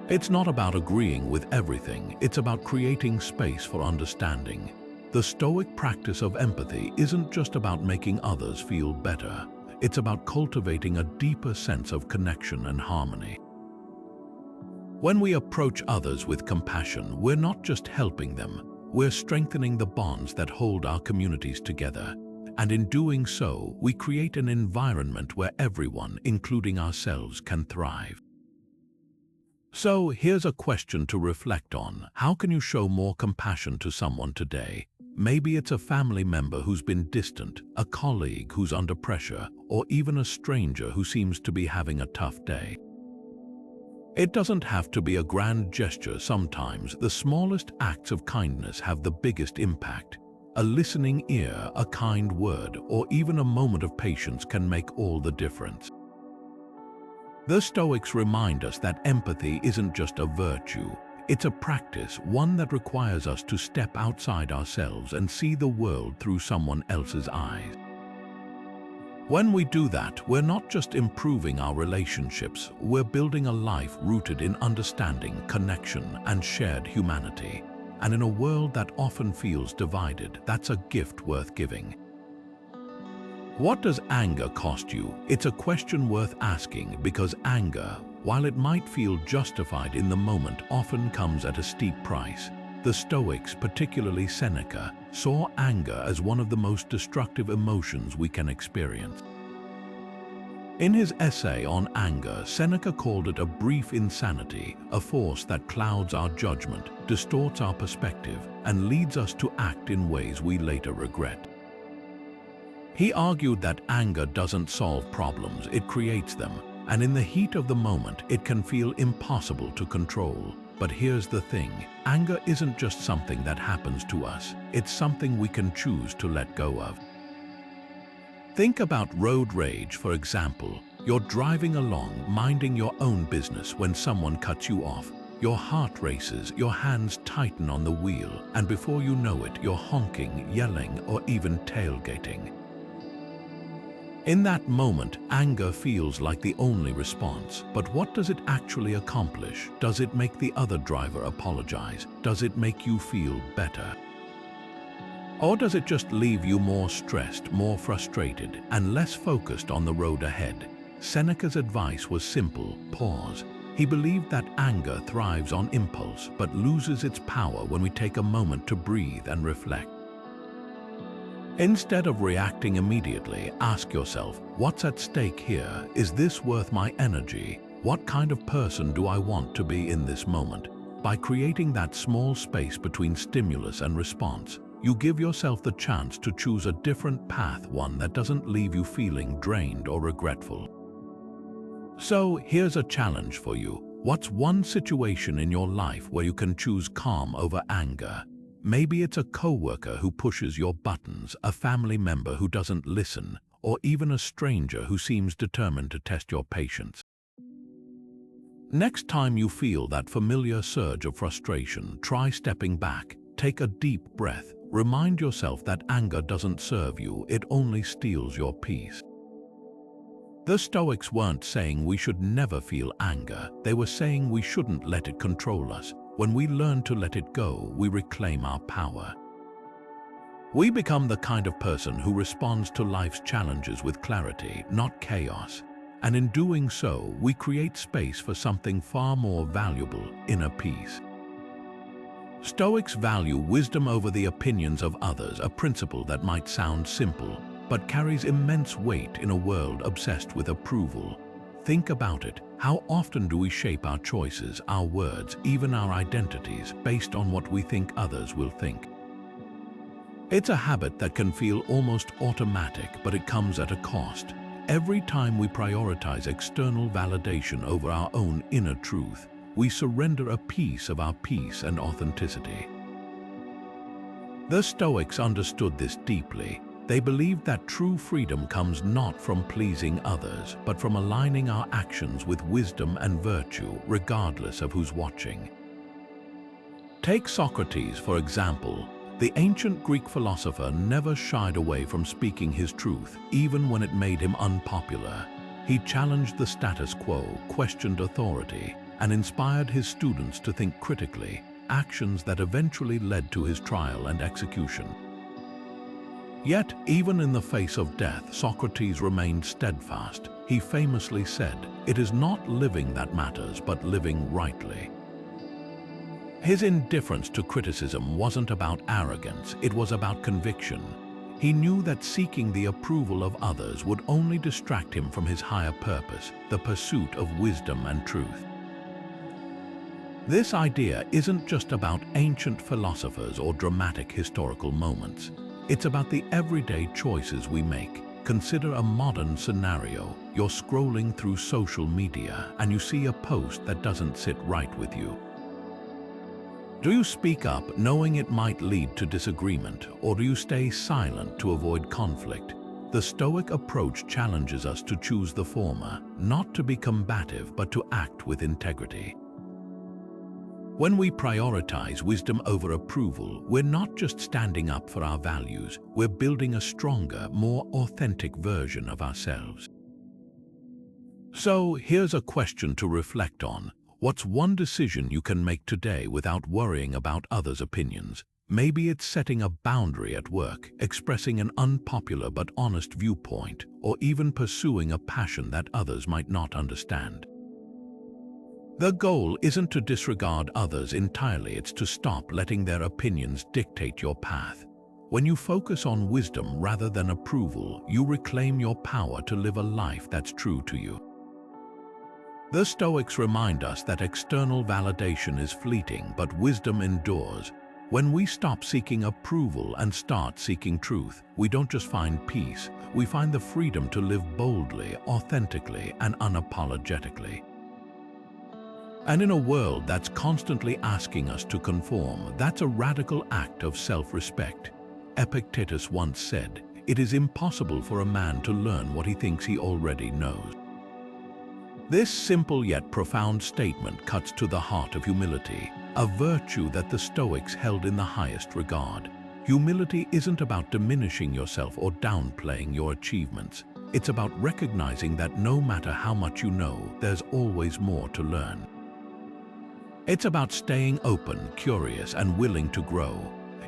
It's not about agreeing with everything, it's about creating space for understanding. The Stoic practice of empathy isn't just about making others feel better, it's about cultivating a deeper sense of connection and harmony. When we approach others with compassion, we're not just helping them, we're strengthening the bonds that hold our communities together. And in doing so, we create an environment where everyone, including ourselves, can thrive. So here's a question to reflect on. How can you show more compassion to someone today? Maybe it's a family member who's been distant, a colleague who's under pressure, or even a stranger who seems to be having a tough day. It doesn't have to be a grand gesture. Sometimes the smallest acts of kindness have the biggest impact. A listening ear, a kind word, or even a moment of patience can make all the difference. The Stoics remind us that empathy isn't just a virtue, it's a practice, one that requires us to step outside ourselves and see the world through someone else's eyes. When we do that, we're not just improving our relationships, we're building a life rooted in understanding, connection, and shared humanity. And in a world that often feels divided, that's a gift worth giving. What does anger cost you? It's a question worth asking, because anger, while it might feel justified in the moment, often comes at a steep price. The Stoics, particularly Seneca, saw anger as one of the most destructive emotions we can experience. In his essay on anger, Seneca called it a brief insanity, a force that clouds our judgment, distorts our perspective, and leads us to act in ways we later regret. He argued that anger doesn't solve problems, it creates them, and in the heat of the moment, it can feel impossible to control. But here's the thing, anger isn't just something that happens to us, it's something we can choose to let go of. Think about road rage, for example. You're driving along, minding your own business when someone cuts you off. Your heart races, your hands tighten on the wheel, and before you know it, you're honking, yelling, or even tailgating. In that moment, anger feels like the only response. But what does it actually accomplish? Does it make the other driver apologize? Does it make you feel better? Or does it just leave you more stressed, more frustrated, and less focused on the road ahead? Seneca's advice was simple: pause. He believed that anger thrives on impulse, but loses its power when we take a moment to breathe and reflect. Instead of reacting immediately, ask yourself, what's at stake here? Is this worth my energy? What kind of person do I want to be in this moment? By creating that small space between stimulus and response, you give yourself the chance to choose a different path, one that doesn't leave you feeling drained or regretful. So here's a challenge for you. What's one situation in your life where you can choose calm over anger? Maybe it's a coworker who pushes your buttons, a family member who doesn't listen, or even a stranger who seems determined to test your patience. Next time you feel that familiar surge of frustration, try stepping back, take a deep breath, remind yourself that anger doesn't serve you, it only steals your peace. The Stoics weren't saying we should never feel anger, they were saying we shouldn't let it control us. When we learn to let it go, we reclaim our power. We become the kind of person who responds to life's challenges with clarity, not chaos. And in doing so, we create space for something far more valuable, inner peace. Stoics value wisdom over the opinions of others, a principle that might sound simple, but carries immense weight in a world obsessed with approval. Think about it. How often do we shape our choices, our words, even our identities, based on what we think others will think? It's a habit that can feel almost automatic, but it comes at a cost. Every time we prioritize external validation over our own inner truth, we surrender a piece of our peace and authenticity. The Stoics understood this deeply. They believed that true freedom comes not from pleasing others, but from aligning our actions with wisdom and virtue, regardless of who's watching. Take Socrates, for example. The ancient Greek philosopher never shied away from speaking his truth, even when it made him unpopular. He challenged the status quo, questioned authority, and inspired his students to think critically, actions that eventually led to his trial and execution. Yet, even in the face of death, Socrates remained steadfast. He famously said, "It is not living that matters, but living rightly." His indifference to criticism wasn't about arrogance, it was about conviction. He knew that seeking the approval of others would only distract him from his higher purpose, the pursuit of wisdom and truth. This idea isn't just about ancient philosophers or dramatic historical moments. It's about the everyday choices we make. Consider a modern scenario. You're scrolling through social media and you see a post that doesn't sit right with you. Do you speak up knowing it might lead to disagreement, or do you stay silent to avoid conflict? The Stoic approach challenges us to choose the former, not to be combative but to act with integrity. When we prioritize wisdom over approval, we're not just standing up for our values, we're building a stronger, more authentic version of ourselves. So here's a question to reflect on. What's one decision you can make today without worrying about others' opinions? Maybe it's setting a boundary at work, expressing an unpopular but honest viewpoint, or even pursuing a passion that others might not understand. The goal isn't to disregard others entirely, it's to stop letting their opinions dictate your path. When you focus on wisdom rather than approval, you reclaim your power to live a life that's true to you. The Stoics remind us that external validation is fleeting, but wisdom endures. When we stop seeking approval and start seeking truth, we don't just find peace, we find the freedom to live boldly, authentically, and unapologetically. And in a world that's constantly asking us to conform, that's a radical act of self-respect. Epictetus once said, "It is impossible for a man to learn what he thinks he already knows." This simple yet profound statement cuts to the heart of humility, a virtue that the Stoics held in the highest regard. Humility isn't about diminishing yourself or downplaying your achievements. It's about recognizing that no matter how much you know, there's always more to learn. It's about staying open, curious, and willing to grow.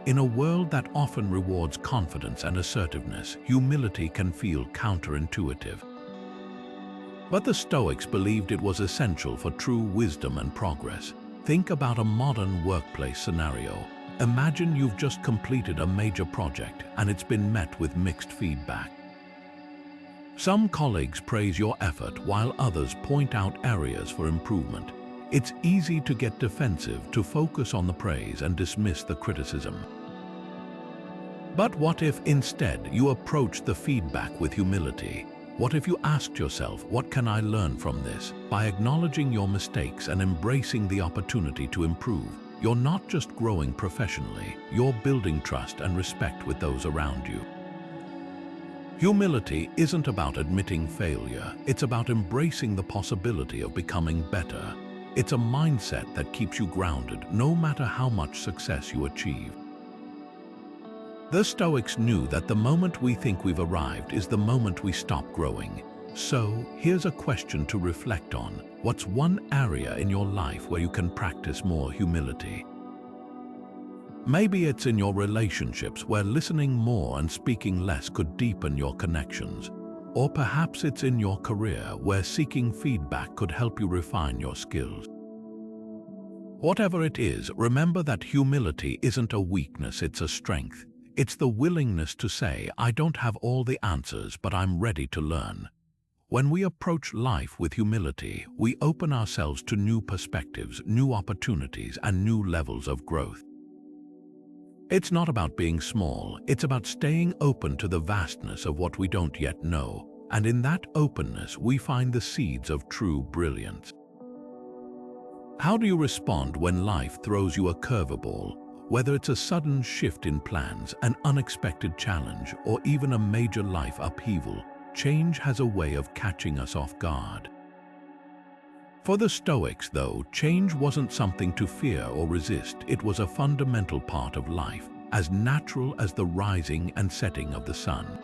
In a world that often rewards confidence and assertiveness, humility can feel counterintuitive. But the Stoics believed it was essential for true wisdom and progress. Think about a modern workplace scenario. Imagine you've just completed a major project and it's been met with mixed feedback. Some colleagues praise your effort while others point out areas for improvement. It's easy to get defensive, to focus on the praise and dismiss the criticism. But what if instead you approached the feedback with humility? What if you asked yourself, what can I learn from this? By acknowledging your mistakes and embracing the opportunity to improve, you're not just growing professionally, you're building trust and respect with those around you. Humility isn't about admitting failure, it's about embracing the possibility of becoming better. It's a mindset that keeps you grounded no matter how much success you achieve. The Stoics knew that the moment we think we've arrived is the moment we stop growing. So, here's a question to reflect on. What's one area in your life where you can practice more humility? Maybe it's in your relationships, where listening more and speaking less could deepen your connections. Or perhaps it's in your career, where seeking feedback could help you refine your skills. Whatever it is, remember that humility isn't a weakness, it's a strength. It's the willingness to say, I don't have all the answers, but I'm ready to learn. When we approach life with humility, we open ourselves to new perspectives, new opportunities, and new levels of growth. It's not about being small, it's about staying open to the vastness of what we don't yet know, and in that openness we find the seeds of true brilliance. How do you respond when life throws you a curveball? Whether it's a sudden shift in plans, an unexpected challenge, or even a major life upheaval, change has a way of catching us off guard. For the Stoics, though, change wasn't something to fear or resist. It was a fundamental part of life, as natural as the rising and setting of the sun.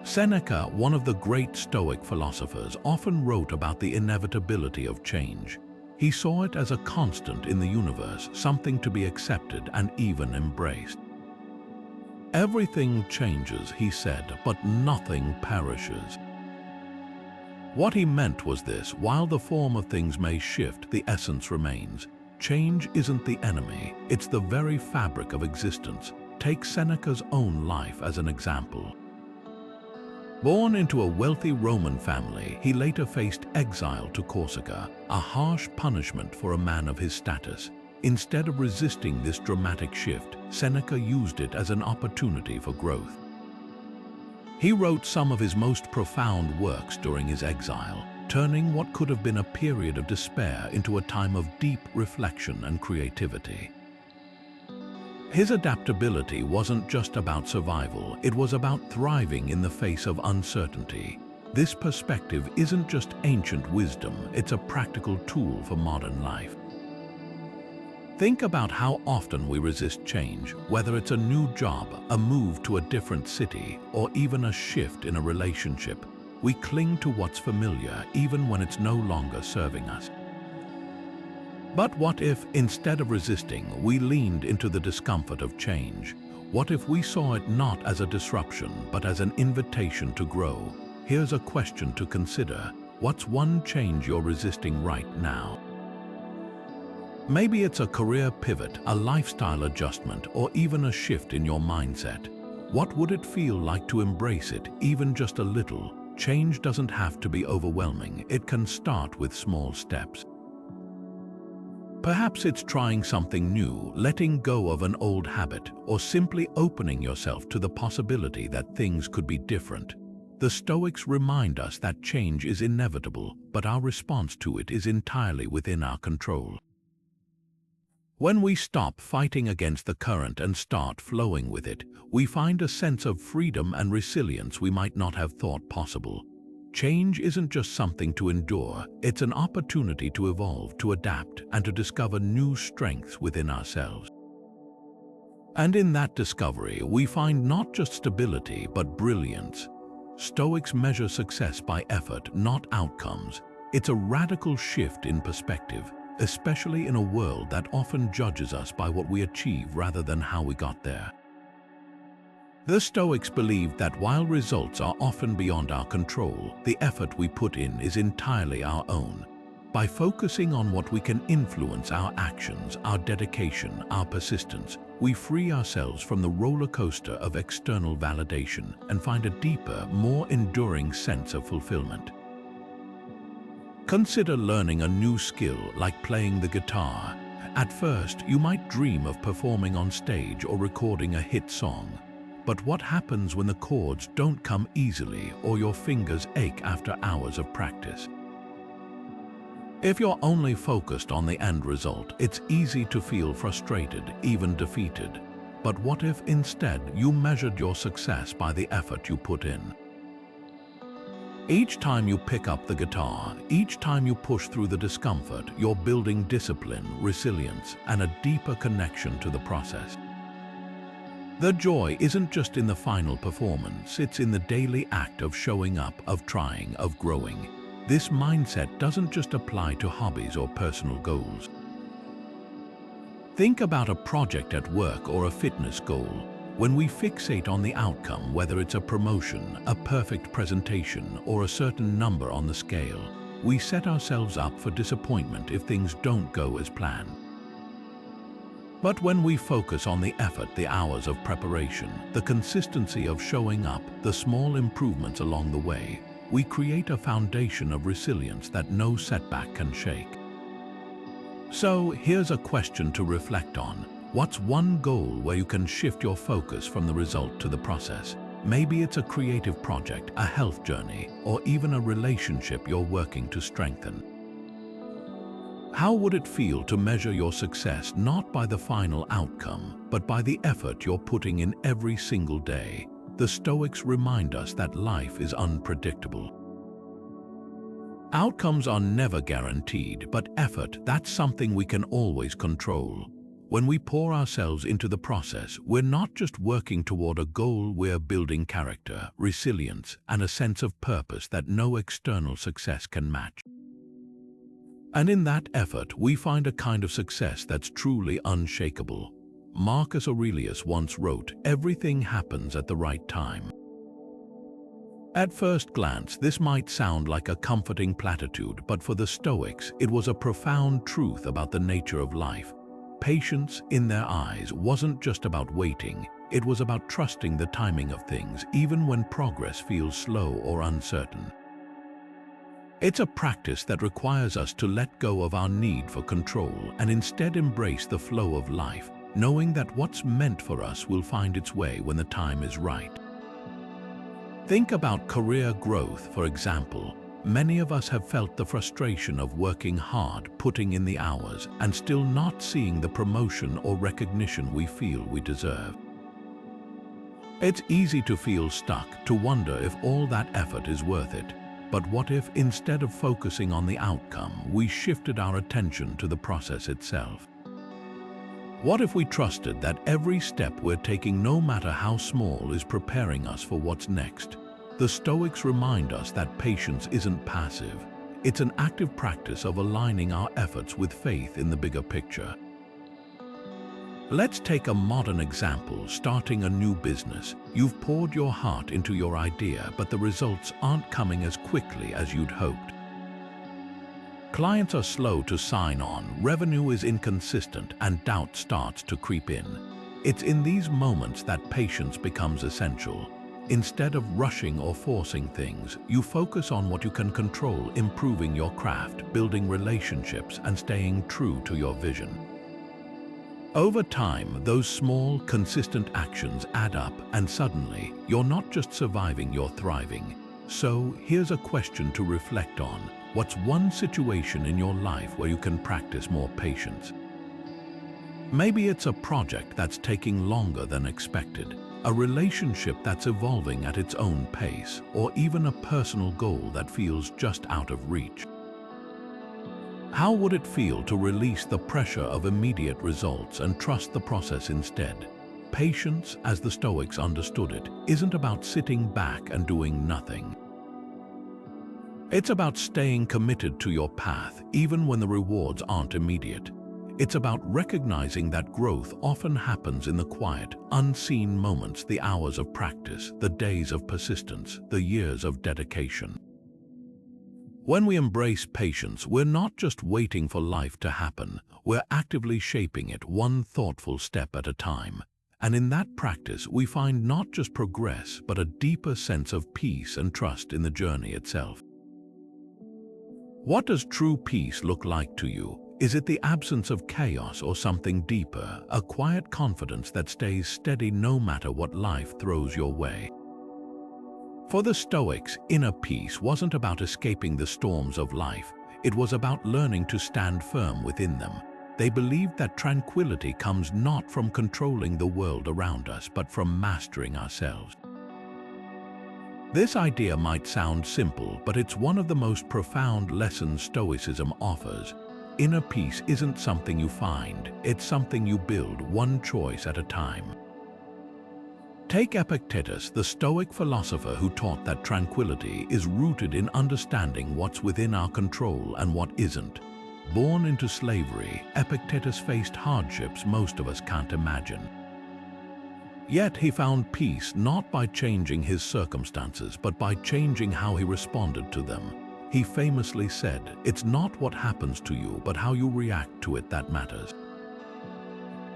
Seneca, one of the great Stoic philosophers, often wrote about the inevitability of change. He saw it as a constant in the universe, something to be accepted and even embraced. Everything changes, he said, but nothing perishes. What he meant was this: while the form of things may shift, the essence remains. Change isn't the enemy, it's the very fabric of existence. Take Seneca's own life as an example. Born into a wealthy Roman family, he later faced exile to Corsica, a harsh punishment for a man of his status. Instead of resisting this dramatic shift, Seneca used it as an opportunity for growth. He wrote some of his most profound works during his exile, turning what could have been a period of despair into a time of deep reflection and creativity. His adaptability wasn't just about survival, it was about thriving in the face of uncertainty. This perspective isn't just ancient wisdom, it's a practical tool for modern life. Think about how often we resist change, whether it's a new job, a move to a different city, or even a shift in a relationship. We cling to what's familiar even when it's no longer serving us. But what if, instead of resisting, we leaned into the discomfort of change? What if we saw it not as a disruption, but as an invitation to grow? Here's a question to consider. What's one change you're resisting right now? Maybe it's a career pivot, a lifestyle adjustment, or even a shift in your mindset. What would it feel like to embrace it, even just a little? Change doesn't have to be overwhelming. It can start with small steps. Perhaps it's trying something new, letting go of an old habit, or simply opening yourself to the possibility that things could be different. The Stoics remind us that change is inevitable, but our response to it is entirely within our control. When we stop fighting against the current and start flowing with it, we find a sense of freedom and resilience we might not have thought possible. Change isn't just something to endure, it's an opportunity to evolve, to adapt, and to discover new strengths within ourselves. And in that discovery, we find not just stability, but brilliance. Stoics measure success by effort, not outcomes. It's a radical shift in perspective, especially in a world that often judges us by what we achieve rather than how we got there. The Stoics believed that while results are often beyond our control, the effort we put in is entirely our own. By focusing on what we can influence, our actions, our dedication, our persistence, we free ourselves from the roller coaster of external validation and find a deeper, more enduring sense of fulfillment. Consider learning a new skill like playing the guitar. At first, you might dream of performing on stage or recording a hit song. But what happens when the chords don't come easily or your fingers ache after hours of practice? If you're only focused on the end result, it's easy to feel frustrated, even defeated. But what if instead you measured your success by the effort you put in? Each time you pick up the guitar, each time you push through the discomfort, you're building discipline, resilience, and a deeper connection to the process. The joy isn't just in the final performance, it's in the daily act of showing up, of trying, of growing. This mindset doesn't just apply to hobbies or personal goals. Think about a project at work or a fitness goal. When we fixate on the outcome, whether it's a promotion, a perfect presentation, or a certain number on the scale, we set ourselves up for disappointment if things don't go as planned. But when we focus on the effort, the hours of preparation, the consistency of showing up, the small improvements along the way, we create a foundation of resilience that no setback can shake. So here's a question to reflect on. What's one goal where you can shift your focus from the result to the process? Maybe it's a creative project, a health journey, or even a relationship you're working to strengthen. How would it feel to measure your success not by the final outcome, but by the effort you're putting in every single day? The Stoics remind us that life is unpredictable. Outcomes are never guaranteed, but effort, that's something we can always control. When we pour ourselves into the process, we're not just working toward a goal, we're building character, resilience, and a sense of purpose that no external success can match. And in that effort, we find a kind of success that's truly unshakable. Marcus Aurelius once wrote, "Everything happens at the right time." At first glance, this might sound like a comforting platitude, but for the Stoics, it was a profound truth about the nature of life. Patience, in their eyes, wasn't just about waiting, it was about trusting the timing of things, even when progress feels slow or uncertain. It's a practice that requires us to let go of our need for control and instead embrace the flow of life, knowing that what's meant for us will find its way when the time is right. Think about career growth, for example. Many of us have felt the frustration of working hard, putting in the hours, and still not seeing the promotion or recognition we feel we deserve. It's easy to feel stuck, to wonder if all that effort is worth it. But what if, instead of focusing on the outcome, we shifted our attention to the process itself? What if we trusted that every step we're taking, no matter how small, is preparing us for what's next? The Stoics remind us that patience isn't passive. It's an active practice of aligning our efforts with faith in the bigger picture. Let's take a modern example, starting a new business. You've poured your heart into your idea, but the results aren't coming as quickly as you'd hoped. Clients are slow to sign on, revenue is inconsistent, and doubt starts to creep in. It's in these moments that patience becomes essential. Instead of rushing or forcing things, you focus on what you can control, improving your craft, building relationships, and staying true to your vision. Over time, those small, consistent actions add up, and suddenly, you're not just surviving, you're thriving. So, here's a question to reflect on. What's one situation in your life where you can practice more patience? Maybe it's a project that's taking longer than expected, a relationship that's evolving at its own pace, or even a personal goal that feels just out of reach. How would it feel to release the pressure of immediate results and trust the process instead? Patience, as the Stoics understood it, isn't about sitting back and doing nothing. It's about staying committed to your path, even when the rewards aren't immediate. It's about recognizing that growth often happens in the quiet, unseen moments, the hours of practice, the days of persistence, the years of dedication. When we embrace patience, we're not just waiting for life to happen, we're actively shaping it one thoughtful step at a time. And in that practice, we find not just progress, but a deeper sense of peace and trust in the journey itself. What does true peace look like to you? Is it the absence of chaos or something deeper, a quiet confidence that stays steady no matter what life throws your way? For the Stoics, inner peace wasn't about escaping the storms of life. It was about learning to stand firm within them. They believed that tranquility comes not from controlling the world around us, but from mastering ourselves. This idea might sound simple, but it's one of the most profound lessons Stoicism offers. Inner peace isn't something you find, it's something you build one choice at a time. Take Epictetus, the Stoic philosopher who taught that tranquility is rooted in understanding what's within our control and what isn't. Born into slavery, Epictetus faced hardships most of us can't imagine. Yet he found peace not by changing his circumstances, but by changing how he responded to them. He famously said, "It's not what happens to you, but how you react to it that matters."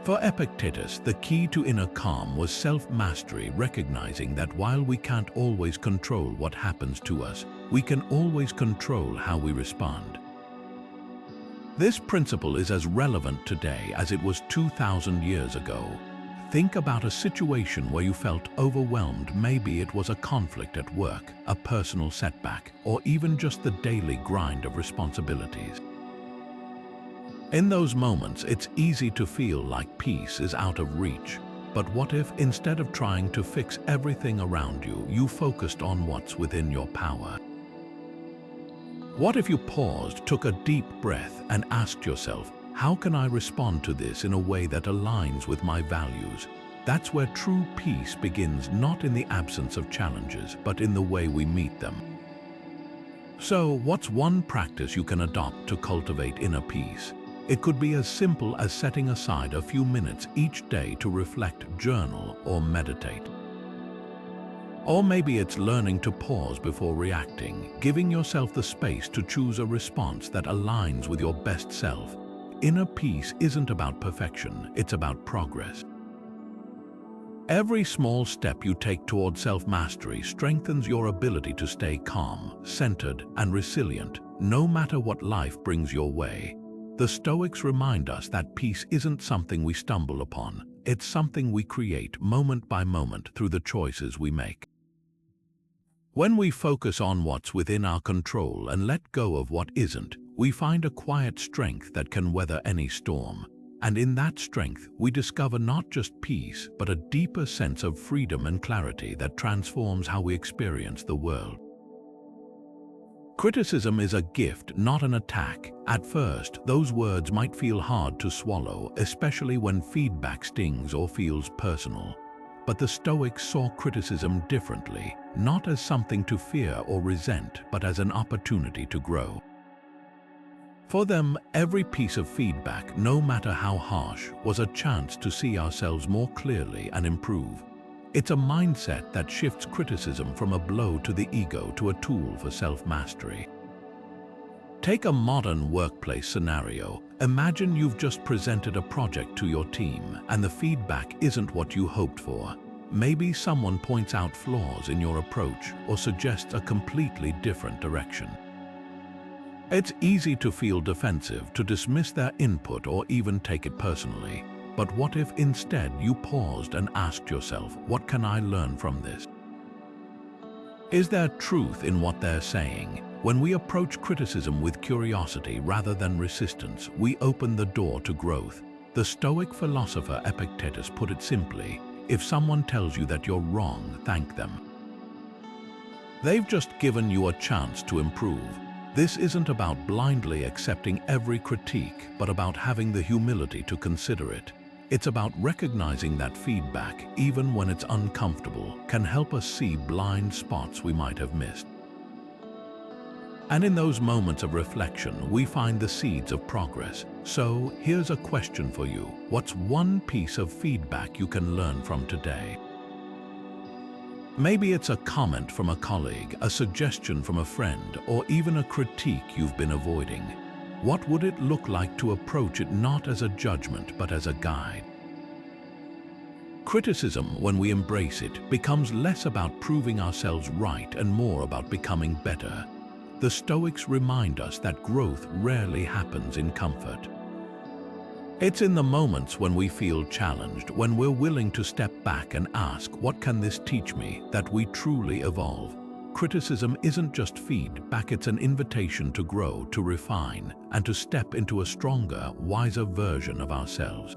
For Epictetus, the key to inner calm was self-mastery, recognizing that while we can't always control what happens to us, we can always control how we respond. This principle is as relevant today as it was 2,000 years ago. Think about a situation where you felt overwhelmed. Maybe it was a conflict at work, a personal setback, or even just the daily grind of responsibilities. In those moments, it's easy to feel like peace is out of reach. But what if, instead of trying to fix everything around you, you focused on what's within your power? What if you paused, took a deep breath, and asked yourself, how can I respond to this in a way that aligns with my values? That's where true peace begins, not in the absence of challenges, but in the way we meet them. So, what's one practice you can adopt to cultivate inner peace? It could be as simple as setting aside a few minutes each day to reflect, journal, or meditate. Or maybe it's learning to pause before reacting, giving yourself the space to choose a response that aligns with your best self. Inner peace isn't about perfection, it's about progress. Every small step you take toward self-mastery strengthens your ability to stay calm, centered, and resilient, no matter what life brings your way. The Stoics remind us that peace isn't something we stumble upon, it's something we create moment by moment through the choices we make. When we focus on what's within our control and let go of what isn't, we find a quiet strength that can weather any storm. And in that strength, we discover not just peace, but a deeper sense of freedom and clarity that transforms how we experience the world. Criticism is a gift, not an attack. At first, those words might feel hard to swallow, especially when feedback stings or feels personal. But the Stoics saw criticism differently, not as something to fear or resent, but as an opportunity to grow. For them, every piece of feedback, no matter how harsh, was a chance to see ourselves more clearly and improve. It's a mindset that shifts criticism from a blow to the ego to a tool for self-mastery. Take a modern workplace scenario. Imagine you've just presented a project to your team and the feedback isn't what you hoped for. Maybe someone points out flaws in your approach or suggests a completely different direction. It's easy to feel defensive, to dismiss their input or even take it personally. But what if instead you paused and asked yourself, what can I learn from this? Is there truth in what they're saying? When we approach criticism with curiosity rather than resistance, we open the door to growth. The Stoic philosopher Epictetus put it simply, if someone tells you that you're wrong, thank them. They've just given you a chance to improve. This isn't about blindly accepting every critique, but about having the humility to consider it. It's about recognizing that feedback, even when it's uncomfortable, can help us see blind spots we might have missed. And in those moments of reflection, we find the seeds of progress. So, here's a question for you. What's one piece of feedback you can learn from today? Maybe it's a comment from a colleague, a suggestion from a friend, or even a critique you've been avoiding. What would it look like to approach it not as a judgment but as a guide? Criticism, when we embrace it, becomes less about proving ourselves right and more about becoming better. The Stoics remind us that growth rarely happens in comfort. It's in the moments when we feel challenged, when we're willing to step back and ask, what can this teach me, that we truly evolve. Criticism isn't just feedback, it's an invitation to grow, to refine, and to step into a stronger, wiser version of ourselves.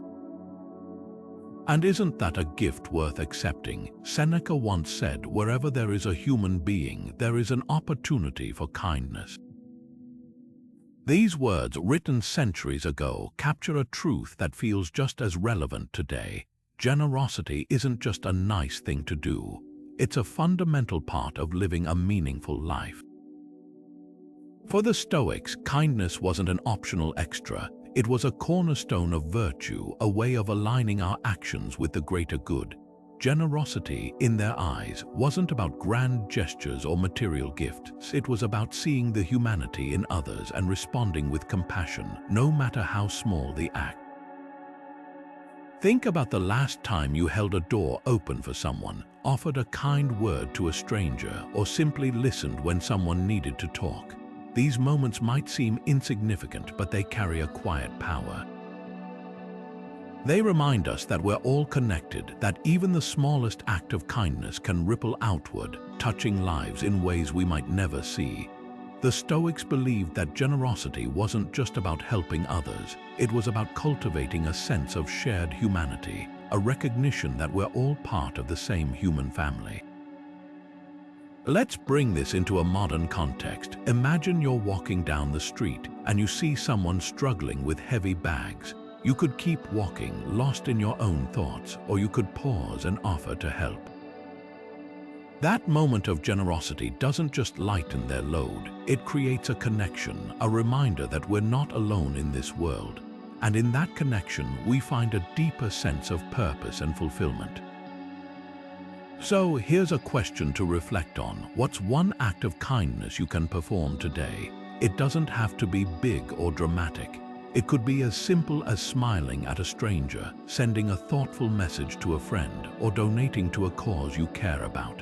And isn't that a gift worth accepting? Seneca once said, wherever there is a human being, there is an opportunity for kindness. These words, written centuries ago, capture a truth that feels just as relevant today. Generosity isn't just a nice thing to do. It's a fundamental part of living a meaningful life. For the Stoics, kindness wasn't an optional extra. It was a cornerstone of virtue, a way of aligning our actions with the greater good. Generosity, in their eyes, wasn't about grand gestures or material gifts. It was about seeing the humanity in others and responding with compassion, no matter how small the act. Think about the last time you held a door open for someone, offered a kind word to a stranger, or simply listened when someone needed to talk. These moments might seem insignificant, but they carry a quiet power. They remind us that we're all connected, that even the smallest act of kindness can ripple outward, touching lives in ways we might never see. The Stoics believed that generosity wasn't just about helping others, it was about cultivating a sense of shared humanity, a recognition that we're all part of the same human family. Let's bring this into a modern context. Imagine you're walking down the street and you see someone struggling with heavy bags. You could keep walking, lost in your own thoughts, or you could pause and offer to help. That moment of generosity doesn't just lighten their load, it creates a connection, a reminder that we're not alone in this world. And in that connection, we find a deeper sense of purpose and fulfillment. So here's a question to reflect on. What's one act of kindness you can perform today? It doesn't have to be big or dramatic. It could be as simple as smiling at a stranger, sending a thoughtful message to a friend, or donating to a cause you care about.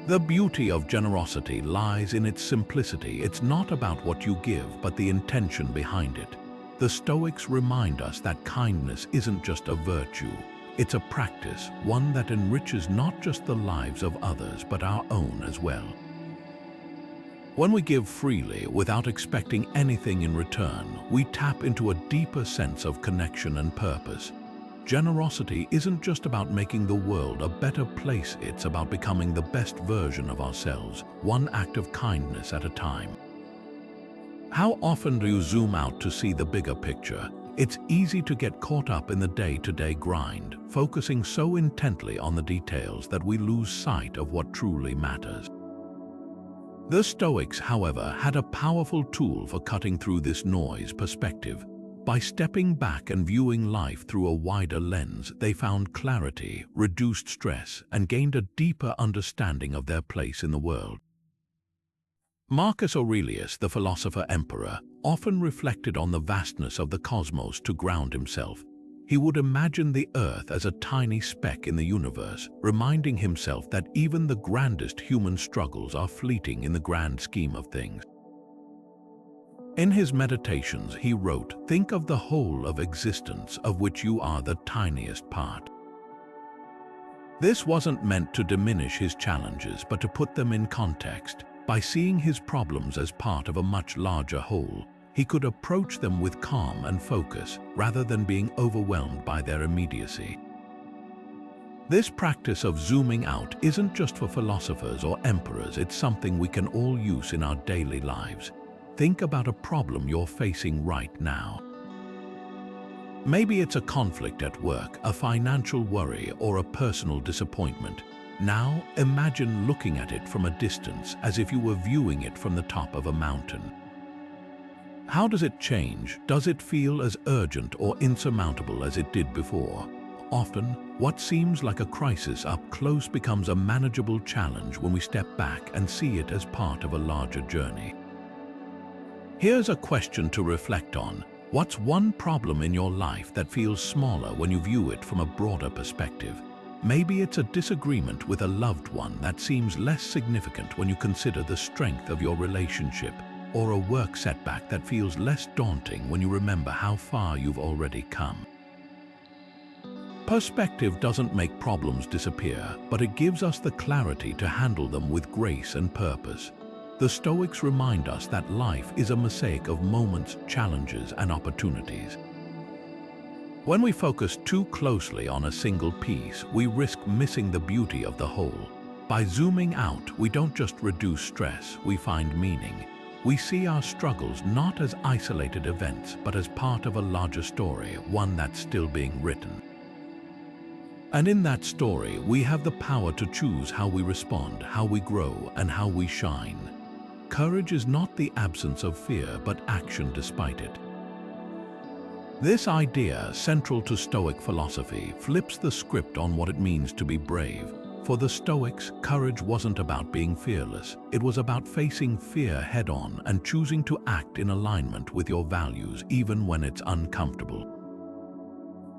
The beauty of generosity lies in its simplicity. It's not about what you give, but the intention behind it. The Stoics remind us that kindness isn't just a virtue. It's a practice, one that enriches not just the lives of others, but our own as well. When we give freely, without expecting anything in return, we tap into a deeper sense of connection and purpose. Generosity isn't just about making the world a better place, it's about becoming the best version of ourselves, one act of kindness at a time. How often do you zoom out to see the bigger picture? It's easy to get caught up in the day-to-day grind, focusing so intently on the details that we lose sight of what truly matters. The Stoics, however, had a powerful tool for cutting through this noise: perspective. By stepping back and viewing life through a wider lens, they found clarity, reduced stress, and gained a deeper understanding of their place in the world. Marcus Aurelius, the philosopher-emperor, often reflected on the vastness of the cosmos to ground himself. He would imagine the Earth as a tiny speck in the universe, reminding himself that even the grandest human struggles are fleeting in the grand scheme of things. In his meditations, he wrote, "Think of the whole of existence, of which you are the tiniest part." This wasn't meant to diminish his challenges, but to put them in context. By seeing his problems as part of a much larger whole, he could approach them with calm and focus, rather than being overwhelmed by their immediacy. This practice of zooming out isn't just for philosophers or emperors, it's something we can all use in our daily lives. Think about a problem you're facing right now. Maybe it's a conflict at work, a financial worry, or a personal disappointment. Now, imagine looking at it from a distance, as if you were viewing it from the top of a mountain. How does it change? Does it feel as urgent or insurmountable as it did before? often, what seems like a crisis up close becomes a manageable challenge when we step back and see it as part of a larger journey. Here's a question to reflect on. What's one problem in your life that feels smaller when you view it from a broader perspective? Maybe it's a disagreement with a loved one that seems less significant when you consider the strength of your relationship, or a work setback that feels less daunting when you remember how far you've already come. Perspective doesn't make problems disappear, but it gives us the clarity to handle them with grace and purpose. The Stoics remind us that life is a mosaic of moments, challenges, and opportunities. When we focus too closely on a single piece, we risk missing the beauty of the whole. By zooming out, we don't just reduce stress, we find meaning. We see our struggles not as isolated events, but as part of a larger story, one that's still being written. And in that story, we have the power to choose how we respond, how we grow, and how we shine. Courage is not the absence of fear, but action despite it. This idea, central to Stoic philosophy, flips the script on what it means to be brave. For the Stoics, courage wasn't about being fearless. It was about facing fear head-on and choosing to act in alignment with your values, even when it's uncomfortable.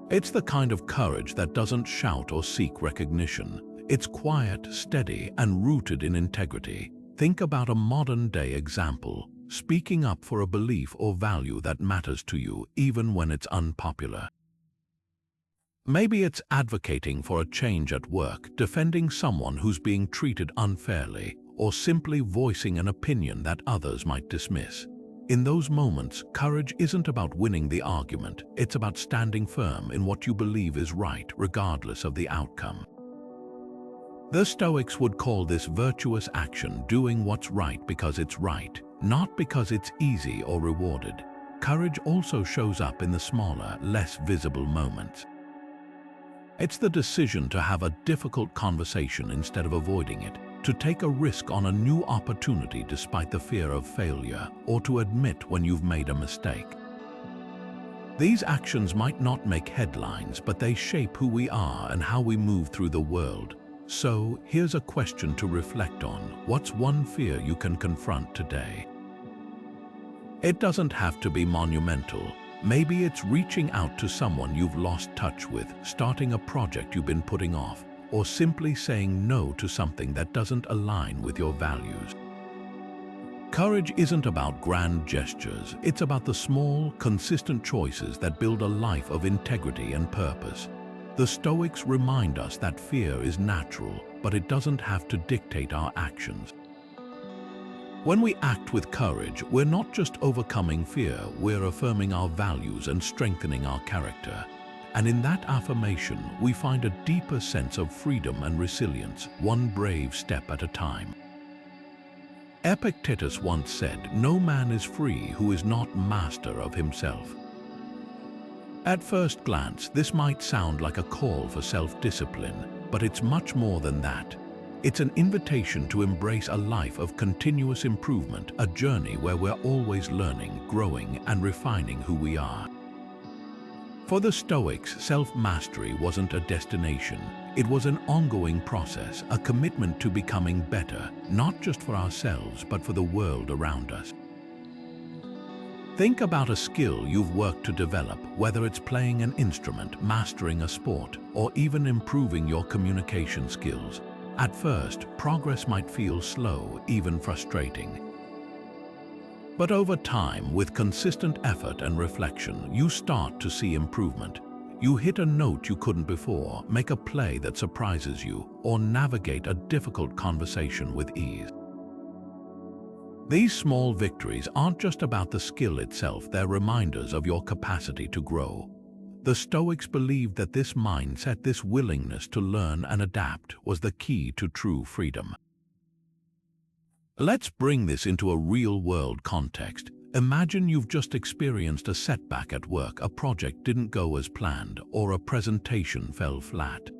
It's the kind of courage that doesn't shout or seek recognition. It's quiet, steady, and rooted in integrity. Think about a modern-day example, speaking up for a belief or value that matters to you, even when it's unpopular. Maybe it's advocating for a change at work, defending someone who's being treated unfairly, or simply voicing an opinion that others might dismiss. In those moments, courage isn't about winning the argument, it's about standing firm in what you believe is right, regardless of the outcome. The Stoics would call this virtuous action, doing what's right because it's right, not because it's easy or rewarded. Courage also shows up in the smaller, less visible moments. It's the decision to have a difficult conversation instead of avoiding it, to take a risk on a new opportunity despite the fear of failure, or to admit when you've made a mistake. These actions might not make headlines, but they shape who we are and how we move through the world. So, here's a question to reflect on. What's one fear you can confront today? It doesn't have to be monumental. Maybe it's reaching out to someone you've lost touch with, starting a project you've been putting off, or simply saying no to something that doesn't align with your values. Courage isn't about grand gestures, it's about the small, consistent choices that build a life of integrity and purpose. The Stoics remind us that fear is natural, but it doesn't have to dictate our actions. When we act with courage, we're not just overcoming fear, we're affirming our values and strengthening our character. And in that affirmation, we find a deeper sense of freedom and resilience, one brave step at a time. Epictetus once said, "No man is free who is not master of himself." At first glance, this might sound like a call for self-discipline, but it's much more than that. It's an invitation to embrace a life of continuous improvement, a journey where we're always learning, growing, and refining who we are. For the Stoics, self-mastery wasn't a destination. It was an ongoing process, a commitment to becoming better, not just for ourselves, but for the world around us. Think about a skill you've worked to develop, whether it's playing an instrument, mastering a sport, or even improving your communication skills. At first, progress might feel slow, even frustrating. But over time, with consistent effort and reflection, you start to see improvement. You hit a note you couldn't before, make a play that surprises you, or navigate a difficult conversation with ease. These small victories aren't just about the skill itself, they're reminders of your capacity to grow. The Stoics believed that this mindset, this willingness to learn and adapt, was the key to true freedom. Let's bring this into a real-world context. Imagine you've just experienced a setback at work, a project didn't go as planned, or a presentation fell flat.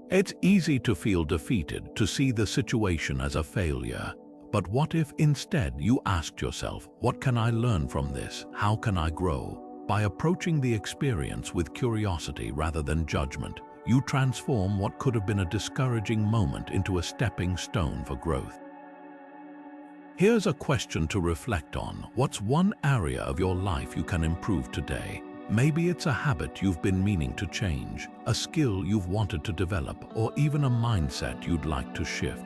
It's easy to feel defeated, to see the situation as a failure. But what if instead you asked yourself, what can I learn from this? How can I grow? By approaching the experience with curiosity rather than judgment, you transform what could have been a discouraging moment into a stepping stone for growth. Here's a question to reflect on. What's one area of your life you can improve today? Maybe it's a habit you've been meaning to change, a skill you've wanted to develop, or even a mindset you'd like to shift.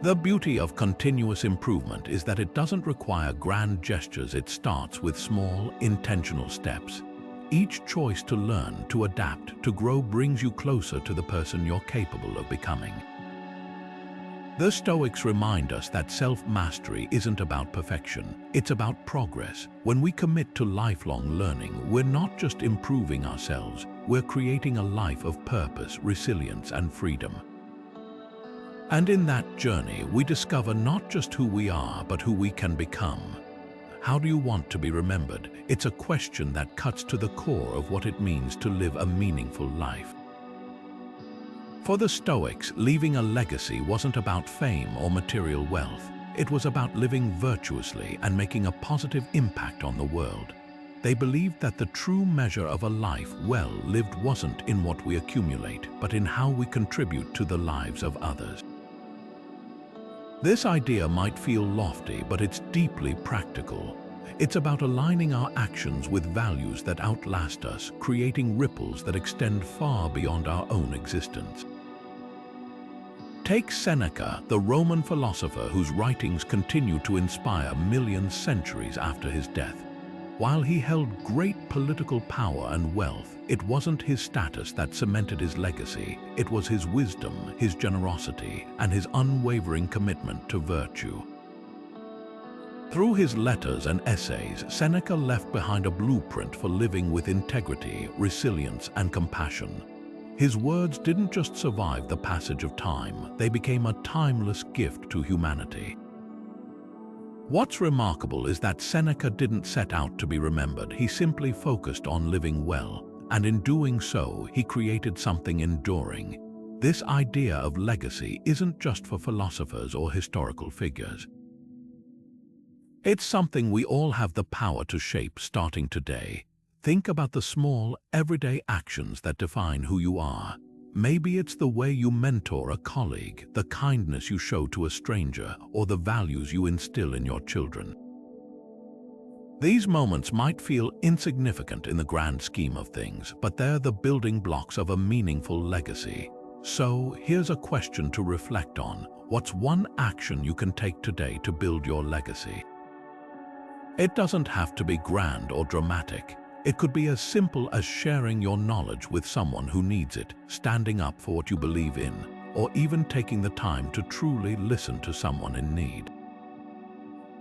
The beauty of continuous improvement is that it doesn't require grand gestures. It starts with small, intentional steps. Each choice to learn, to adapt, to grow brings you closer to the person you're capable of becoming. The Stoics remind us that self-mastery isn't about perfection, it's about progress. When we commit to lifelong learning, we're not just improving ourselves, we're creating a life of purpose, resilience, and freedom. And in that journey, we discover not just who we are, but who we can become. How do you want to be remembered? It's a question that cuts to the core of what it means to live a meaningful life. For the Stoics, leaving a legacy wasn't about fame or material wealth. It was about living virtuously and making a positive impact on the world. They believed that the true measure of a life well lived wasn't in what we accumulate, but in how we contribute to the lives of others. This idea might feel lofty, but it's deeply practical. It's about aligning our actions with values that outlast us, creating ripples that extend far beyond our own existence. Take Seneca, the Roman philosopher whose writings continue to inspire millions centuries after his death. While he held great political power and wealth, it wasn't his status that cemented his legacy. It was his wisdom, his generosity, and his unwavering commitment to virtue. Through his letters and essays, Seneca left behind a blueprint for living with integrity, resilience, and compassion. His words didn't just survive the passage of time, they became a timeless gift to humanity. What's remarkable is that Seneca didn't set out to be remembered. He simply focused on living well, and in doing so, he created something enduring. This idea of legacy isn't just for philosophers or historical figures. It's something we all have the power to shape starting today. Think about the small, everyday actions that define who you are. Maybe it's the way you mentor a colleague, the kindness you show to a stranger, or the values you instill in your children. These moments might feel insignificant in the grand scheme of things, but they're the building blocks of a meaningful legacy. So, here's a question to reflect on. What's one action you can take today to build your legacy? It doesn't have to be grand or dramatic. It could be as simple as sharing your knowledge with someone who needs it, standing up for what you believe in, or even taking the time to truly listen to someone in need.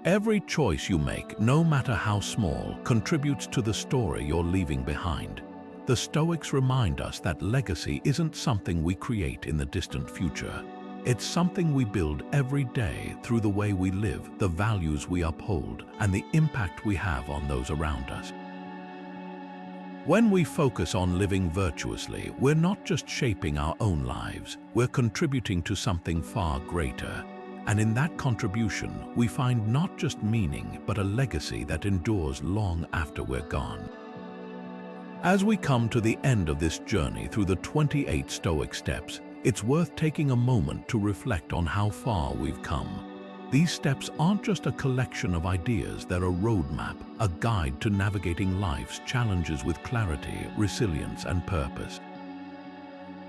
Every choice you make, no matter how small, contributes to the story you're leaving behind. The Stoics remind us that legacy isn't something we create in the distant future. It's something we build every day through the way we live, the values we uphold, and the impact we have on those around us. When we focus on living virtuously, we're not just shaping our own lives, we're contributing to something far greater. And in that contribution, we find not just meaning, but a legacy that endures long after we're gone. As we come to the end of this journey through the 28 Stoic Steps, it's worth taking a moment to reflect on how far we've come. These steps aren't just a collection of ideas, they're a roadmap, a guide to navigating life's challenges with clarity, resilience, and purpose.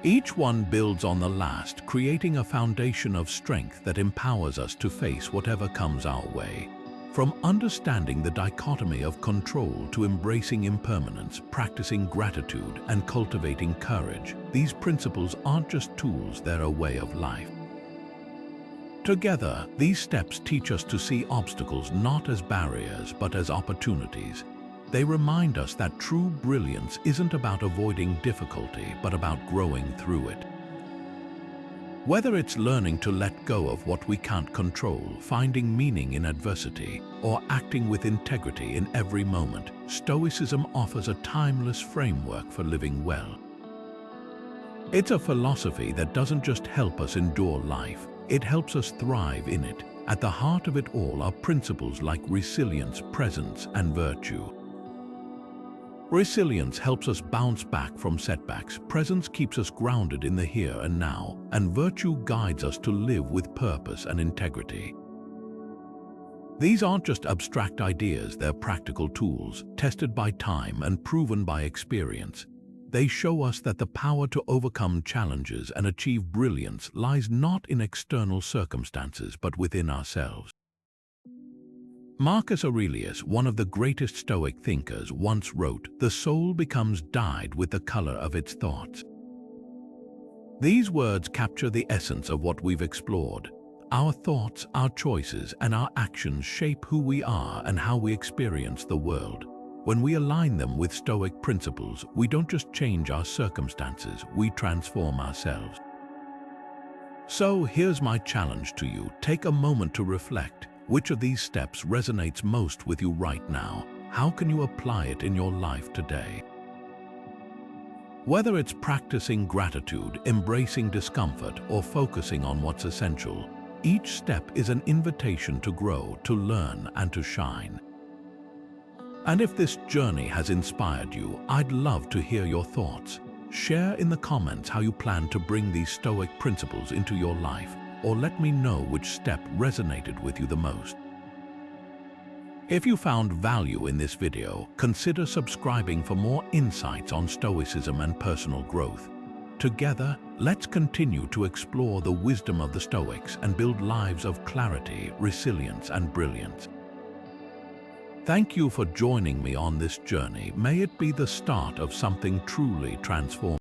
Each one builds on the last, creating a foundation of strength that empowers us to face whatever comes our way. From understanding the dichotomy of control to embracing impermanence, practicing gratitude, and cultivating courage, these principles aren't just tools, they're a way of life. Together, these steps teach us to see obstacles not as barriers, but as opportunities. They remind us that true brilliance isn't about avoiding difficulty, but about growing through it. Whether it's learning to let go of what we can't control, finding meaning in adversity, or acting with integrity in every moment, Stoicism offers a timeless framework for living well. It's a philosophy that doesn't just help us endure life, it helps us thrive in it. At the heart of it all are principles like resilience, presence, and virtue. Resilience helps us bounce back from setbacks, presence keeps us grounded in the here and now, and virtue guides us to live with purpose and integrity. These aren't just abstract ideas, they're practical tools, tested by time and proven by experience. They show us that the power to overcome challenges and achieve brilliance lies not in external circumstances but within ourselves. Marcus Aurelius, one of the greatest Stoic thinkers, once wrote, "The soul becomes dyed with the color of its thoughts." These words capture the essence of what we've explored. Our thoughts, our choices, and our actions shape who we are and how we experience the world. When we align them with Stoic principles, we don't just change our circumstances, we transform ourselves. So here's my challenge to you. Take a moment to reflect. Which of these steps resonates most with you right now? How can you apply it in your life today? Whether it's practicing gratitude, embracing discomfort, or focusing on what's essential, each step is an invitation to grow, to learn, and to shine. And if this journey has inspired you, I'd love to hear your thoughts. Share in the comments how you plan to bring these Stoic principles into your life, or let me know which step resonated with you the most. If you found value in this video, consider subscribing for more insights on Stoicism and personal growth. Together, let's continue to explore the wisdom of the Stoics and build lives of clarity, resilience, and brilliance. Thank you for joining me on this journey. May it be the start of something truly transformative.